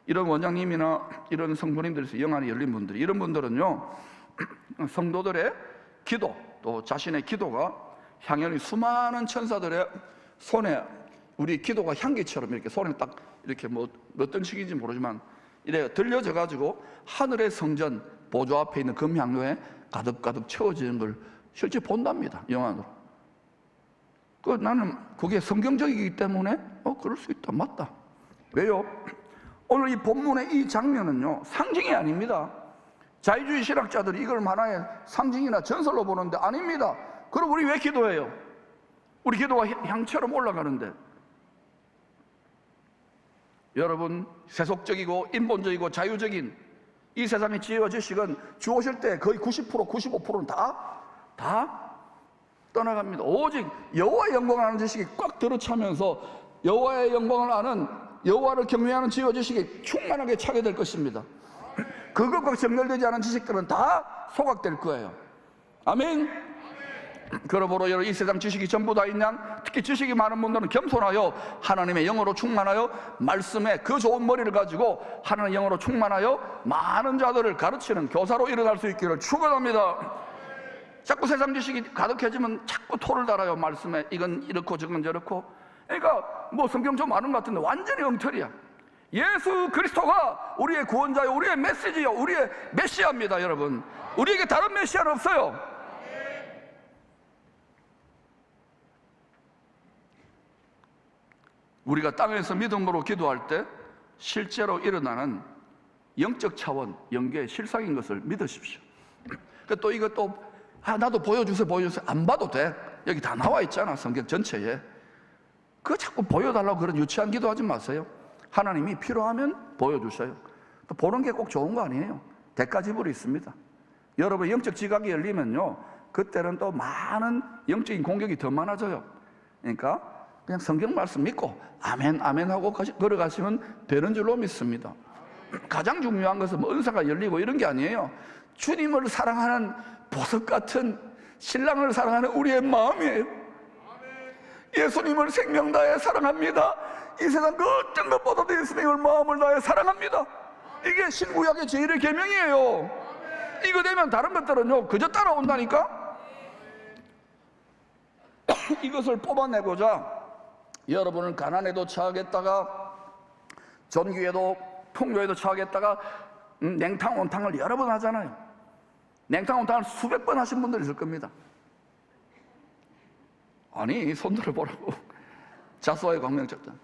이런 원장님이나 이런 성도님들에서 영안이 열린 분들이, 이런 분들은요, 성도들의 기도, 또 자신의 기도가 향연이 수많은 천사들의 손에, 우리 기도가 향기처럼 이렇게 손에 딱 이렇게 뭐 어떤 식인지 모르지만 이래 들려져 가지고 하늘의 성전 보좌 앞에 있는 금향로에 가득가득 채워지는 걸 실제 본답니다, 영안으로. 나는 그게 성경적이기 때문에 그럴 수 있다, 맞다. 왜요? 오늘 이 본문의 이 장면은요 상징이 아닙니다. 자유주의 신학자들이 이걸 하나의 상징이나 전설로 보는데 아닙니다. 그럼 우리 왜 기도해요? 우리 기도가 향처럼 올라가는데. 여러분, 세속적이고 인본적이고 자유적인 이 세상의 지혜와 지식은 주오실 때 거의 90%, 95%는 다 떠나갑니다. 오직 여호와의 영광을 아는 지식이 꽉 들어차면서 여호와의 영광을 아는, 여호와를 경외하는 지혜와 지식이 충만하게 차게 될 것입니다. 그것과 정렬되지 않은 지식들은 다 소각될 거예요. 아멘. 그러므로 여러분, 이 세상 지식이 전부 다 있냐? 특히 지식이 많은 분들은 겸손하여 하나님의 영으로 충만하여 말씀에 그 좋은 머리를 가지고 하나님의 영으로 충만하여 많은 자들을 가르치는 교사로 일어날 수 있기를 축원합니다. 자꾸 세상 지식이 가득해지면 자꾸 토를 달아요. 말씀에 이건 이렇고 저건 저렇고. 그러니까 뭐 성경 좀 아는 것 같은데 완전히 엉터리야. 예수 그리스도가 우리의 구원자요, 우리의 메시지요, 우리의 메시아입니다. 여러분, 우리에게 다른 메시아는 없어요. 우리가 땅에서 믿음으로 기도할 때 실제로 일어나는 영적 차원, 영계의 실상인 것을 믿으십시오. 또 이것도 나도 보여주세요. 안 봐도 돼. 여기 다 나와 있잖아, 성경 전체에. 그거 자꾸 보여달라고 그런 유치한 기도하지 마세요. 하나님이 필요하면 보여주세요. 또 보는 게 꼭 좋은 거 아니에요. 대가 지불이 있습니다. 여러분 영적 지각이 열리면요, 그때는 또 많은 영적인 공격이 더 많아져요. 그러니까 그냥 성경 말씀 믿고 아멘 아멘 하고 걸어가시면 되는 줄로 믿습니다. 가장 중요한 것은 뭐 은사가 열리고 이런 게 아니에요. 주님을 사랑하는 보석 같은 신랑을 사랑하는 우리의 마음이에요. 예수님을 생명 다해 사랑합니다. 이 세상 그 어떤 것보다도 예수님을 마음을 다해 사랑합니다. 이게 신구약의 제일의 계명이에요. 이거 되면 다른 것들은요 그저 따라온다니까. 이것을 뽑아내고자 여러분은 가난에도 처하겠다가 전기에도 풍요에도 처하겠다가 냉탕 온탕을 여러 번 하잖아요. 냉탕 온탕을 수백 번 하신 분들 있을 겁니다. 아니 손 들어보라고. 자수와의 광명작전.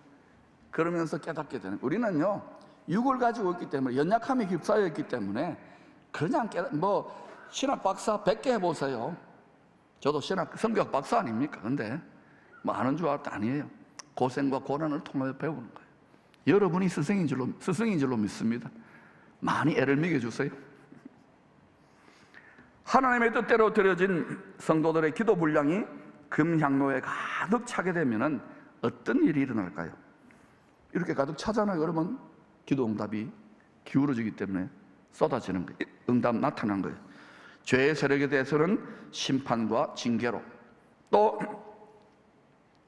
그러면서 깨닫게 되는, 우리는요 육을 가지고 있기 때문에, 연약함이 휩싸여 있기 때문에 그냥 뭐 신학 박사 100개 해보세요. 저도 신학 성교학 박사 아닙니까? 근데 뭐 아는 줄 알았다. 아니에요. 고생과 고난을 통해 배우는 거예요. 여러분이 스승인 줄로 믿습니다. 많이 애를 먹여주세요. 하나님의 뜻대로 드려진 성도들의 기도 분량이 금향로에 가득 차게 되면 어떤 일이 일어날까요? 이렇게 가득 차잖아요. 여러분 기도 응답이 기울어지기 때문에 쏟아지는 거예요. 응답 나타난 거예요. 죄의 세력에 대해서는 심판과 징계로, 또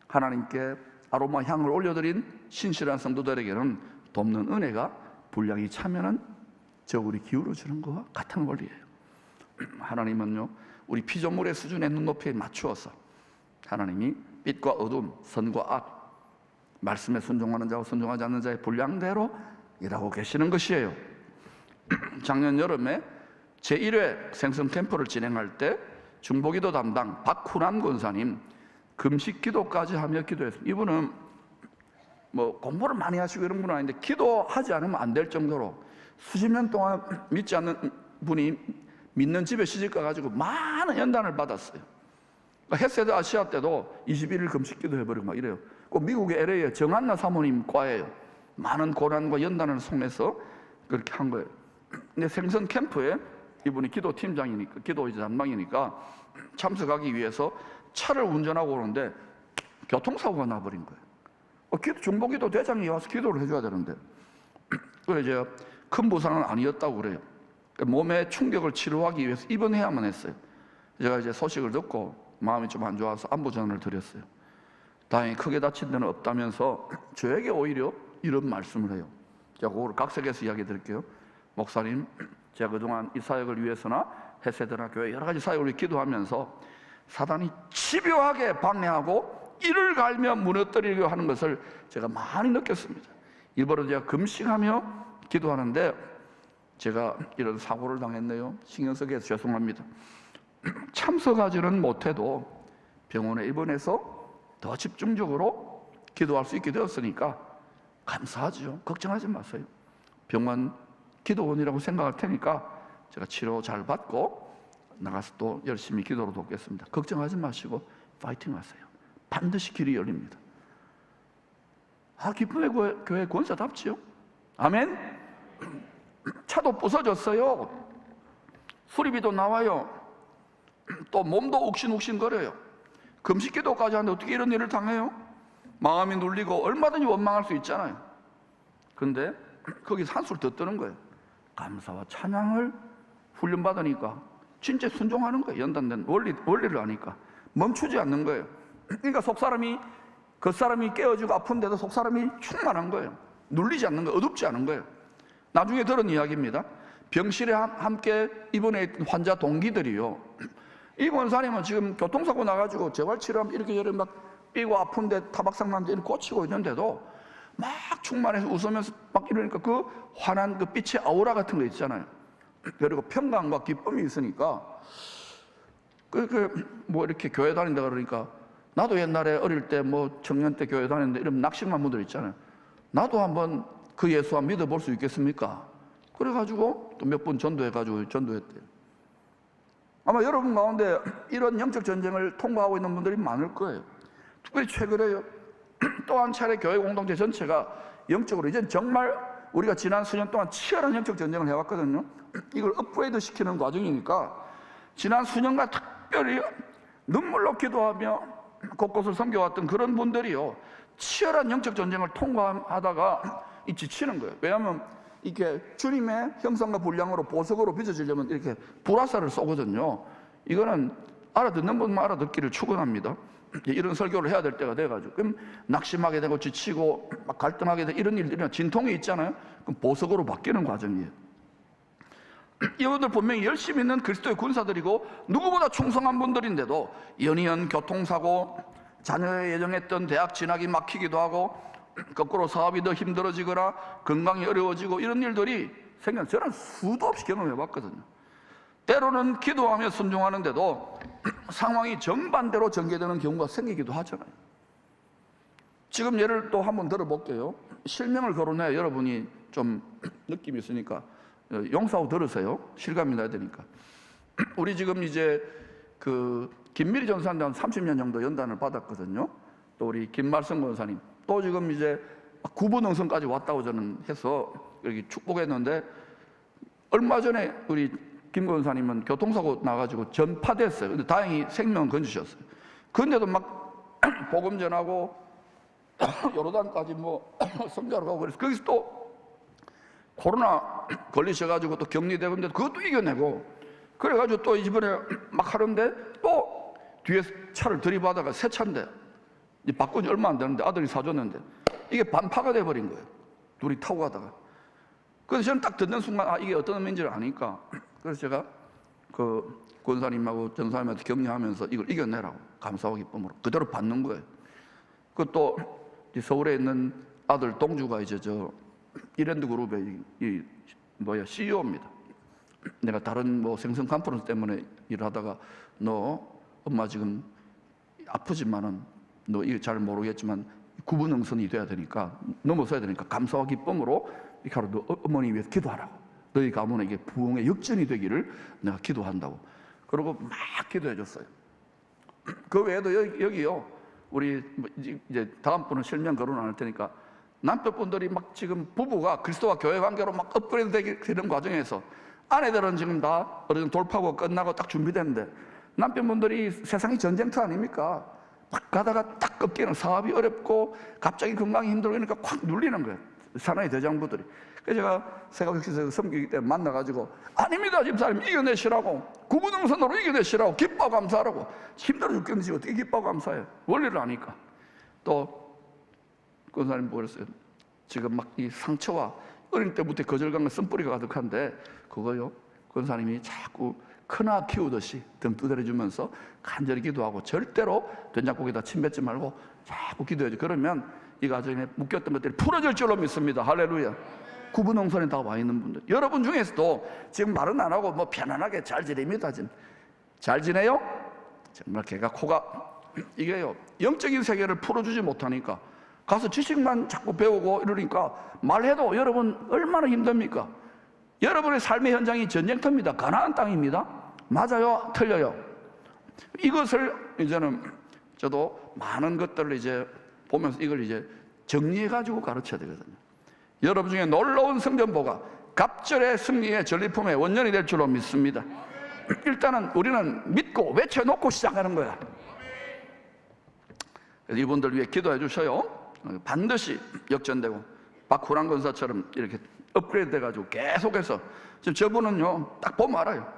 하나님께 아로마 향을 올려드린 신실한 성도들에게는 돕는 은혜가 분량이 차면은 저울이 기울어지는 것과 같은 원리예요. 하나님은요 우리 피조물의 수준의 눈높이에 맞추어서 하나님이 빛과 어둠, 선과 악, 말씀에 순종하는 자와 순종하지 않는 자의 분량대로 일하고 계시는 것이에요. 작년 여름에 제1회 생성 캠프를 진행할 때 중보기도 담당 박훈환 권사님 금식 기도까지 하며 기도했습니다. 이분은 뭐 공부를 많이 하시고 이런 분은 아닌데 기도하지 않으면 안 될 정도로 수십 년 동안 믿지 않는 분이 믿는 집에 시집 가가지고 많은 연단을 받았어요. 헤세드 아시아 때도 21일 금식 기도 해버리고 막 이래요. 꼭 미국의 LA에 정한나 사모님 과에요. 많은 고난과 연단을 속내서 그렇게 한 거예요. 근데 생선 캠프에 이분이 기도팀장이니까, 기도 담당이니까 참석하기 위해서 차를 운전하고 오는데 교통사고가 나버린 거예요. 중보기도 대장이 와서 기도를 해줘야 되는데, 그래 제가 큰 부상은 아니었다고 그래요. 몸의 충격을 치료하기 위해서 입원해야만 했어요. 제가 이제 소식을 듣고 마음이 좀 안 좋아서 안부 전화를 드렸어요. 다행히 크게 다친 데는 없다면서 저에게 오히려 이런 말씀을 해요. 제가 그걸 각색해서 이야기 드릴게요. 목사님, 제가 그동안 이 사역을 위해서나 헤세드나 교회 여러 가지 사역을 위해 기도하면서 사단이 집요하게 방해하고 이를 갈며 무너뜨리려 하는 것을 제가 많이 느꼈습니다. 일부러 제가 금식하며 기도하는데 제가 이런 사고를 당했네요. 신경 쓰게 해서 죄송합니다. 참석하지는 못해도 병원에 입원해서 더 집중적으로 기도할 수 있게 되었으니까 감사하죠. 걱정하지 마세요. 병원 기도원이라고 생각할 테니까 제가 치료 잘 받고 나가서 또 열심히 기도로 돕겠습니다. 걱정하지 마시고 파이팅 하세요. 반드시 길이 열립니다. 기쁨의 교회 권사답지요. 아멘. 차도 부서졌어요. 수리비도 나와요. 또 몸도 욱신욱신거려요. 금식기도까지 하는데 어떻게 이런 일을 당해요? 마음이 눌리고 얼마든지 원망할 수 있잖아요. 근데 거기서 한술 더 뜨는 거예요. 감사와 찬양을 훈련받으니까 진짜 순종하는 거예요. 연단된 원리를 아니까 멈추지 않는 거예요. 그러니까 속사람이, 겉사람이 깨어지고 아픈데도 속사람이 충만한 거예요. 눌리지 않는 거예요. 어둡지 않은 거예요. 나중에 들은 이야기입니다. 병실에 함께 입원해 있던 환자 동기들이요, 이 권사님은 지금 교통사고 나가지고 재활치료하면 이렇게 저렇게 막 삐고 아픈데 타박상난데 이렇게 꽂히고 있는데도 막 충만해서 웃으면서 막 이러니까 그 환한 그 빛의 아우라 같은 거 있잖아요. 그리고 평강과 기쁨이 있으니까 뭐 이렇게 교회 다닌다 그러니까, 나도 옛날에 어릴 때 뭐 청년 때 교회 다녔는데 이런 낙심한 분들 있잖아요. 나도 한번 그 예수 한번 믿어볼 수 있겠습니까? 그래가지고 또 몇 분 전도해가지고 전도했대요. 아마 여러분 가운데 이런 영적 전쟁을 통과하고 있는 분들이 많을 거예요. 특별히 최근에요, 또 한 차례 교회 공동체 전체가 영적으로 이젠 정말 우리가 지난 수년 동안 치열한 영적 전쟁을 해왔거든요. 이걸 업그레이드 시키는 과정이니까 지난 수년간 특별히 눈물로 기도하며 곳곳을 섬겨왔던 그런 분들이요, 치열한 영적 전쟁을 통과하다가 지치는 거예요. 왜냐하면 이렇게 주님의 형상과 분량으로 보석으로 빚어지려면 이렇게 불화살을 쏘거든요. 이거는 알아듣는 분만 알아듣기를 축원합니다. 이런 설교를 해야 될 때가 돼가지고, 그럼 낙심하게 되고 지치고 막 갈등하게 되고 이런 일들이나 진통이 있잖아요. 그럼 보석으로 바뀌는 과정이에요. 이분들 분명히 열심히 있는 그리스도의 군사들이고 누구보다 충성한 분들인데도 연이은 교통사고, 자녀의 예정했던 대학 진학이 막히기도 하고 거꾸로 사업이 더 힘들어지거나 건강이 어려워지고 이런 일들이 생겨서 저는 수도 없이 경험해 봤거든요. 때로는 기도하며 순종하는데도 상황이 정반대로 전개되는 경우가 생기기도 하잖아요. 지금 예를 또 한번 들어볼게요. 실명을 거론해 여러분이 좀 느낌이 있으니까 용서하고 들으세요. 실감이 나야 되니까. 우리 지금 이제 그 김미리 전사한테 한 30년 정도 연단을 받았거든요. 또 우리 김말성 권사님, 또 지금 이제 구분응선까지 왔다고 저는 해서 여기 축복했는데, 얼마 전에 우리 김 권사님은 교통사고 나가지고 전파됐어요. 근데 다행히 생명은 건지셨어요. 그런데도 막 복음 전하고 요르단까지 뭐 성교하러 가고 그래서 거기서 또 코로나 걸리셔가지고 또 격리되고, 근데 그것도 이겨내고 그래가지고 또 이번에 막 하는데 또 뒤에 차를 들이받아가 새 차인데 바꾼 지 얼마 안 되는데 아들이 사줬는데 이게 반파가 돼버린 거예요. 둘이 타고 가다가. 그래서 저는 딱 듣는 순간 이게 어떤 의미인지를 아니까, 그래서 제가 그 권사님하고 전사님한테 격려하면서 이걸 이겨내라고 감사와 기쁨으로 그대로 받는 거예요. 그것도 서울에 있는 아들 동주가 이제 저 이랜드 그룹의 CEO입니다. 내가 다른 뭐 생선 컨퍼런스 때문에 일하다가 너 엄마 지금 아프지만은 너 이거 잘 모르겠지만 구분응선이 돼야 되니까 넘어서야 되니까 감사와 기쁨으로 이렇게 하루 너 어머니 위해서 기도하라고, 너희 가문에 이게 부흥의 역전이 되기를 내가 기도한다고 그러고 막 기도해 줬어요. 그 외에도 여기요, 우리 이제 다음 분은 실명 거론 안 할 테니까 남편분들이 막 지금 부부가 그리스도와 교회 관계로 막 업그레이드 되는 과정에서 아내들은 지금 다 어느 정도 돌파고 끝나고 딱 준비됐는데 남편분들이 세상이 전쟁터 아닙니까? 막 가다가 딱 꺾이는, 사업이 어렵고 갑자기 건강이 힘들고 그러니까 콱 눌리는 거예요, 사나이 대장부들이. 그래서 제가 새가족에서 섬기기 때문에 만나가지고 아닙니다 집사님, 이겨내시라고, 구분응선으로 이겨내시라고, 기뻐 감사하라고. 힘들어 죽겠는지 어떻게 기뻐 감사해요, 원리를 아니까. 또 권사님 보셨어요? 지금 막 이 상처와 어릴 때부터 거절감과 쓴뿌리가 가득한데 그거요, 권사님이 자꾸 큰아 키우듯이 등 두드려주면서 간절히 기도하고 절대로 된장국에다 침 뱉지 말고 자꾸 기도해줘. 그러면 이 가정에 묶였던 것들이 풀어질 줄로 믿습니다. 할렐루야. 구분응선에 다 와 있는 분들, 여러분 중에서도 지금 말은 안 하고 뭐 편안하게 잘 지냅니다. 지금 잘 지내요? 정말 개가 코가 이게요, 영적인 세계를 풀어주지 못하니까 가서 지식만 자꾸 배우고 이러니까 말해도 여러분 얼마나 힘듭니까? 여러분의 삶의 현장이 전쟁터입니다. 가나안 땅입니다. 맞아요? 틀려요? 이것을 이제는 저도 많은 것들을 이제 보면서 이걸 이제 정리해가지고 가르쳐야 되거든요. 여러분 중에 놀라운 성전보가 갑절의 승리의 전리품의 원년이 될 줄로 믿습니다. 일단은 우리는 믿고 외쳐놓고 시작하는 거야. 이분들 위해 기도해 주셔요. 반드시 역전되고 박후란 권사처럼 이렇게 업그레이드 돼가지고 계속해서, 지금 저분은요 딱 보면 알아요.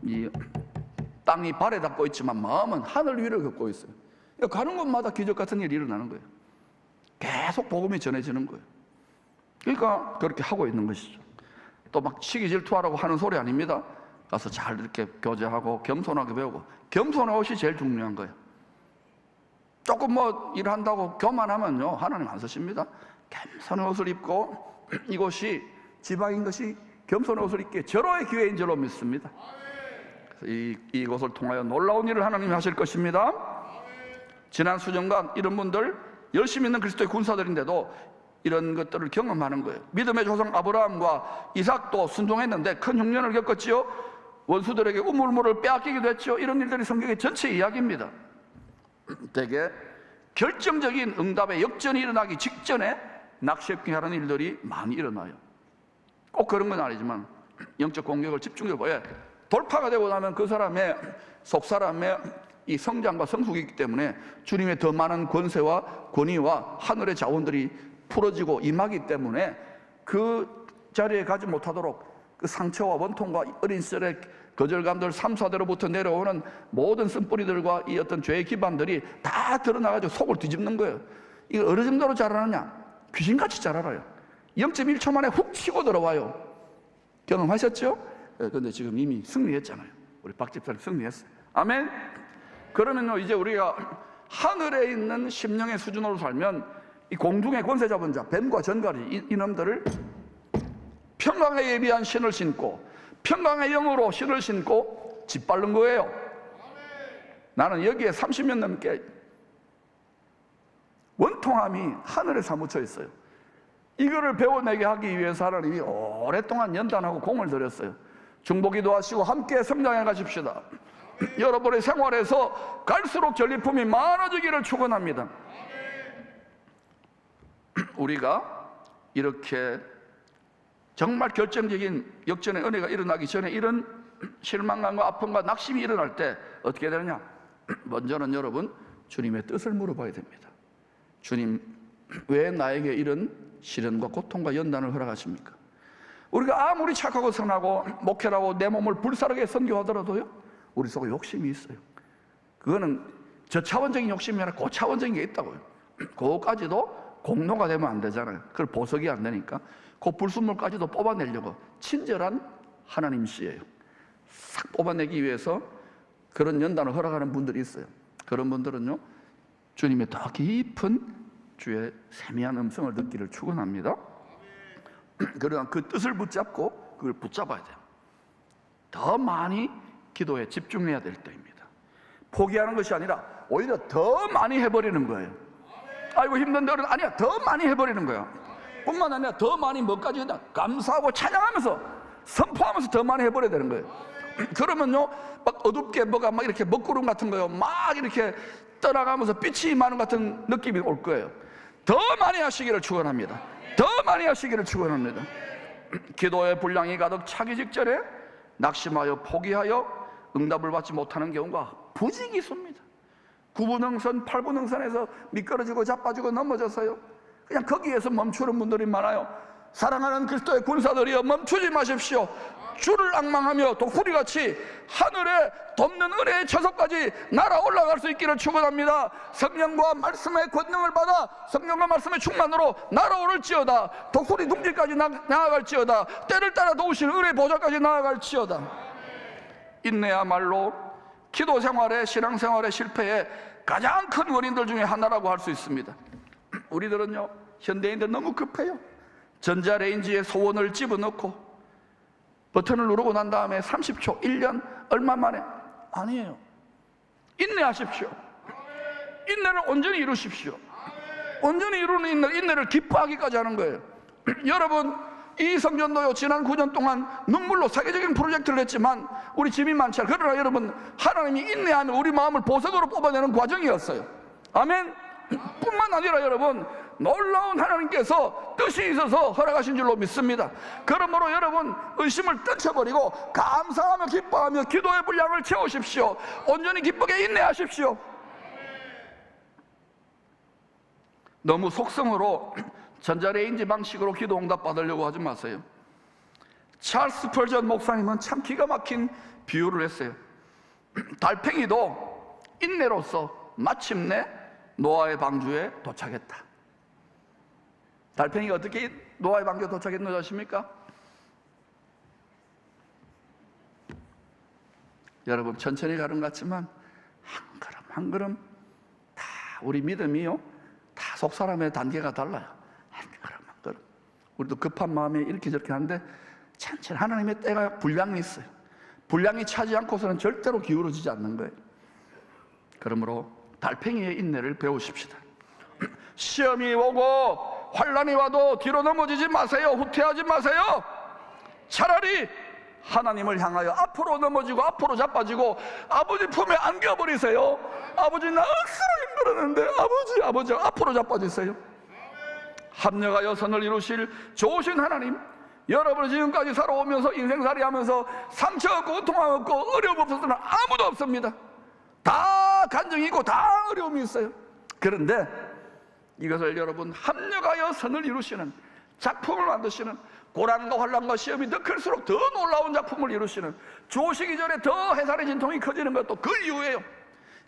이 땅이 발에 닿고 있지만 마음은 하늘 위를 걷고 있어요. 가는 곳마다 기적 같은 일이 일어나는 거예요. 계속 복음이 전해지는 거예요. 그러니까 그렇게 하고 있는 것이죠. 또 막 시기 질투하라고 하는 소리 아닙니다. 가서 잘 이렇게 교제하고 겸손하게 배우고, 겸손한 것이 제일 중요한 거예요. 조금 뭐 일한다고 교만하면요 하나님 안 쓰십니다. 겸손한 옷을 입고, 이곳이 지방인 것이 겸손한 옷을 입기에 절호의 기회인 줄로 믿습니다. 그래서 이곳을 통하여 놀라운 일을 하나님이 하실 것입니다. 지난 수년간 이런 분들 열심히 있는 그리스도의 군사들인데도 이런 것들을 경험하는 거예요. 믿음의 조상 아브라함과 이삭도 순종했는데 큰 흉년을 겪었지요. 원수들에게 우물물을 빼앗기기도 했죠. 이런 일들이 성경의 전체 이야기입니다. 되게 결정적인 응답의 역전이 일어나기 직전에 낙심케 하는 일들이 많이 일어나요. 꼭 그런 건 아니지만 영적 공격을 집중해 봐야 돌파가 되고 나면 그 사람의 속사람의 이 성장과 성숙이 있기 때문에 주님의 더 많은 권세와 권위와 하늘의 자원들이 풀어지고 임하기 때문에 그 자리에 가지 못하도록 그 상처와 원통과 어린 시절의 거절감들 3, 4대로부터 내려오는 모든 쓴뿌리들과 이 어떤 죄의 기반들이 다 드러나가지고 속을 뒤집는 거예요. 이거 어느 정도로 자라느냐? 귀신같이 자라요. 0.1초 만에 훅 치고 들어와요. 경험하셨죠? 그런데 지금 이미 승리했잖아요. 우리 박 집사님 승리했어요. 아멘. 그러면요, 이제 우리가 하늘에 있는 심령의 수준으로 살면 이 공중의 권세 잡은 자, 뱀과 전갈이 이놈들을 평강에 예비한 신을 신고 평강의 영으로 신을 신고 짓밟는 거예요. 나는 여기에 30년 넘게 원통함이 하늘에 사무쳐 있어요. 이거를 배워내게 하기 위해서 하나님이 오랫동안 연단하고 공을 들였어요. 중보기도 하시고 함께 성장해 가십시다. 여러분의 생활에서 갈수록 전리품이 많아지기를 축원합니다. 우리가 이렇게 정말 결정적인 역전의 은혜가 일어나기 전에 이런 실망감과 아픔과 낙심이 일어날 때 어떻게 되느냐? 먼저는 여러분 주님의 뜻을 물어봐야 됩니다. 주님, 왜 나에게 이런 시련과 고통과 연단을 허락하십니까? 우리가 아무리 착하고 선하고 목회라고 내 몸을 불사르게 선교하더라도요, 우리 속에 욕심이 있어요. 그거는 저차원적인 욕심이 아니라 고차원적인 게 있다고요. 그거까지도 공로가 되면 안 되잖아요. 그걸 보석이 안 되니까 그 불순물까지도 뽑아내려고 친절한 하나님 씨예요. 싹 뽑아내기 위해서 그런 연단을 허락하는 분들이 있어요. 그런 분들은요, 주님의 더 깊은 주의 세미한 음성을 듣기를 축원합니다. 그러나 그 뜻을 붙잡고 그걸 붙잡아야 돼요. 더 많이 기도에 집중해야 될 때입니다. 포기하는 것이 아니라 오히려 더 많이 해버리는 거예요. 아이고 힘든데 아니야, 더 많이 해버리는 거야. 뿐만 아니라 더 많이 뭐까지 했다, 감사하고 찬양하면서 선포하면서 더 많이 해버려야 되는 거예요. 그러면요, 막 어둡게 뭐가 막 이렇게 먹구름 같은 거요, 막 이렇게 떠나가면서 빛이 임하는 같은 느낌이 올 거예요. 더 많이 하시기를 축원합니다. 더 많이 하시기를 축원합니다. 기도의 분량이 가득 차기 직전에 낙심하여 포기하여 응답을 받지 못하는 경우가 부지기수입니다. 9분응선, 8분응선에서 미끄러지고 자빠지고 넘어져서요, 그냥 거기에서 멈추는 분들이 많아요. 사랑하는 그리스도의 군사들이여, 멈추지 마십시오. 주를 앙망하며 독수리같이 하늘에 돋는 은혜의 처소까지 날아 올라갈 수 있기를 축원합니다. 성령과 말씀의 권능을 받아 성령과 말씀의 충만으로 날아오를지어다. 독수리 둥지까지 나아갈지어다. 때를 따라 도우시는 은혜의 보좌까지 나아갈지어다. 인내야말로 기도 생활의 신앙생활의 실패의 가장 큰 원인들 중에 하나라고 할 수 있습니다. 우리들은요, 현대인들 너무 급해요. 전자레인지에 소원을 집어넣고 버튼을 누르고 난 다음에 30초, 1년, 얼마 만에. 아니에요. 인내하십시오. 인내를 온전히 이루십시오. 온전히 이루는 인내를 기뻐하기까지 하는 거예요. 여러분, 이 성전도요, 지난 9년 동안 눈물로 세계적인 프로젝트를 했지만 우리 짐이 많지 않아요. 그러나 여러분, 하나님이 인내하면 우리 마음을 보석으로 뽑아내는 과정이었어요. 아멘. 뿐만 아니라 여러분, 놀라운 하나님께서 뜻이 있어서 허락하신 줄로 믿습니다. 그러므로 여러분, 의심을 떨쳐버리고 감사하며 기뻐하며 기도의 분량을 채우십시오. 온전히 기쁘게 인내하십시오. 너무 속성으로 전자레인지 방식으로 기도 응답 받으려고 하지 마세요. 찰스 스펄전 목사님은 참 기가 막힌 비유를 했어요. 달팽이도 인내로서 마침내 노아의 방주에 도착했다. 달팽이가 어떻게 노아의 방주에 도착했는지 아십니까? 여러분, 천천히 가는 것 같지만 한 걸음 한 걸음 다 우리 믿음이요, 다 속사람의 단계가 달라요. 한 걸음 한 걸음. 우리도 급한 마음에 이렇게 저렇게 하는데 천천히 하나님의 때가 분량이 있어요. 분량이 차지 않고서는 절대로 기울어지지 않는 거예요. 그러므로 달팽이의 인내를 배우십시다. 시험이 오고 환난이 와도 뒤로 넘어지지 마세요. 후퇴하지 마세요. 차라리 하나님을 향하여 앞으로 넘어지고 앞으로 자빠지고 아버지 품에 안겨버리세요. 아버지, 나 억수로 힘들었는데 아버지 앞으로 자빠지세요. 합력하여 선을 이루실 좋으신 하나님, 여러분은 지금까지 살아오면서 인생살이 하면서 상처 없고 고통 없고 어려움 없었으나 아무도 없습니다. 다 간증이 있고 다 어려움이 있어요. 그런데 이것을 여러분 합력하여 선을 이루시는, 작품을 만드시는, 고난과 환난과 시험이 더 클수록 더 놀라운 작품을 이루시는, 주오시기 전에 더 해산의 진통이 커지는 것도 그 이유예요.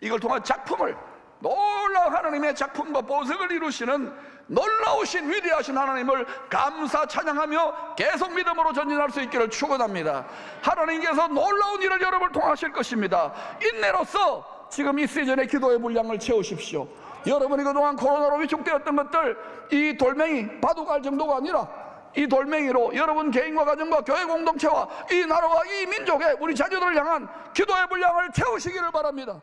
이걸 통한 작품을, 놀라운 하나님의 작품과 보석을 이루시는 놀라우신 위대하신 하나님을 감사 찬양하며 계속 믿음으로 전진할 수 있기를 축원합니다. 하나님께서 놀라운 일을 여러분을 통하실 것입니다. 인내로서 지금 이 시즌의 기도의 분량을 채우십시오. 여러분이 그동안 코로나로 위축되었던 것들, 이 돌멩이 바둑알 정도가 아니라 이 돌멩이로 여러분 개인과 가정과 교회 공동체와 이 나라와 이 민족의 우리 자녀들을 향한 기도의 분량을 채우시기를 바랍니다.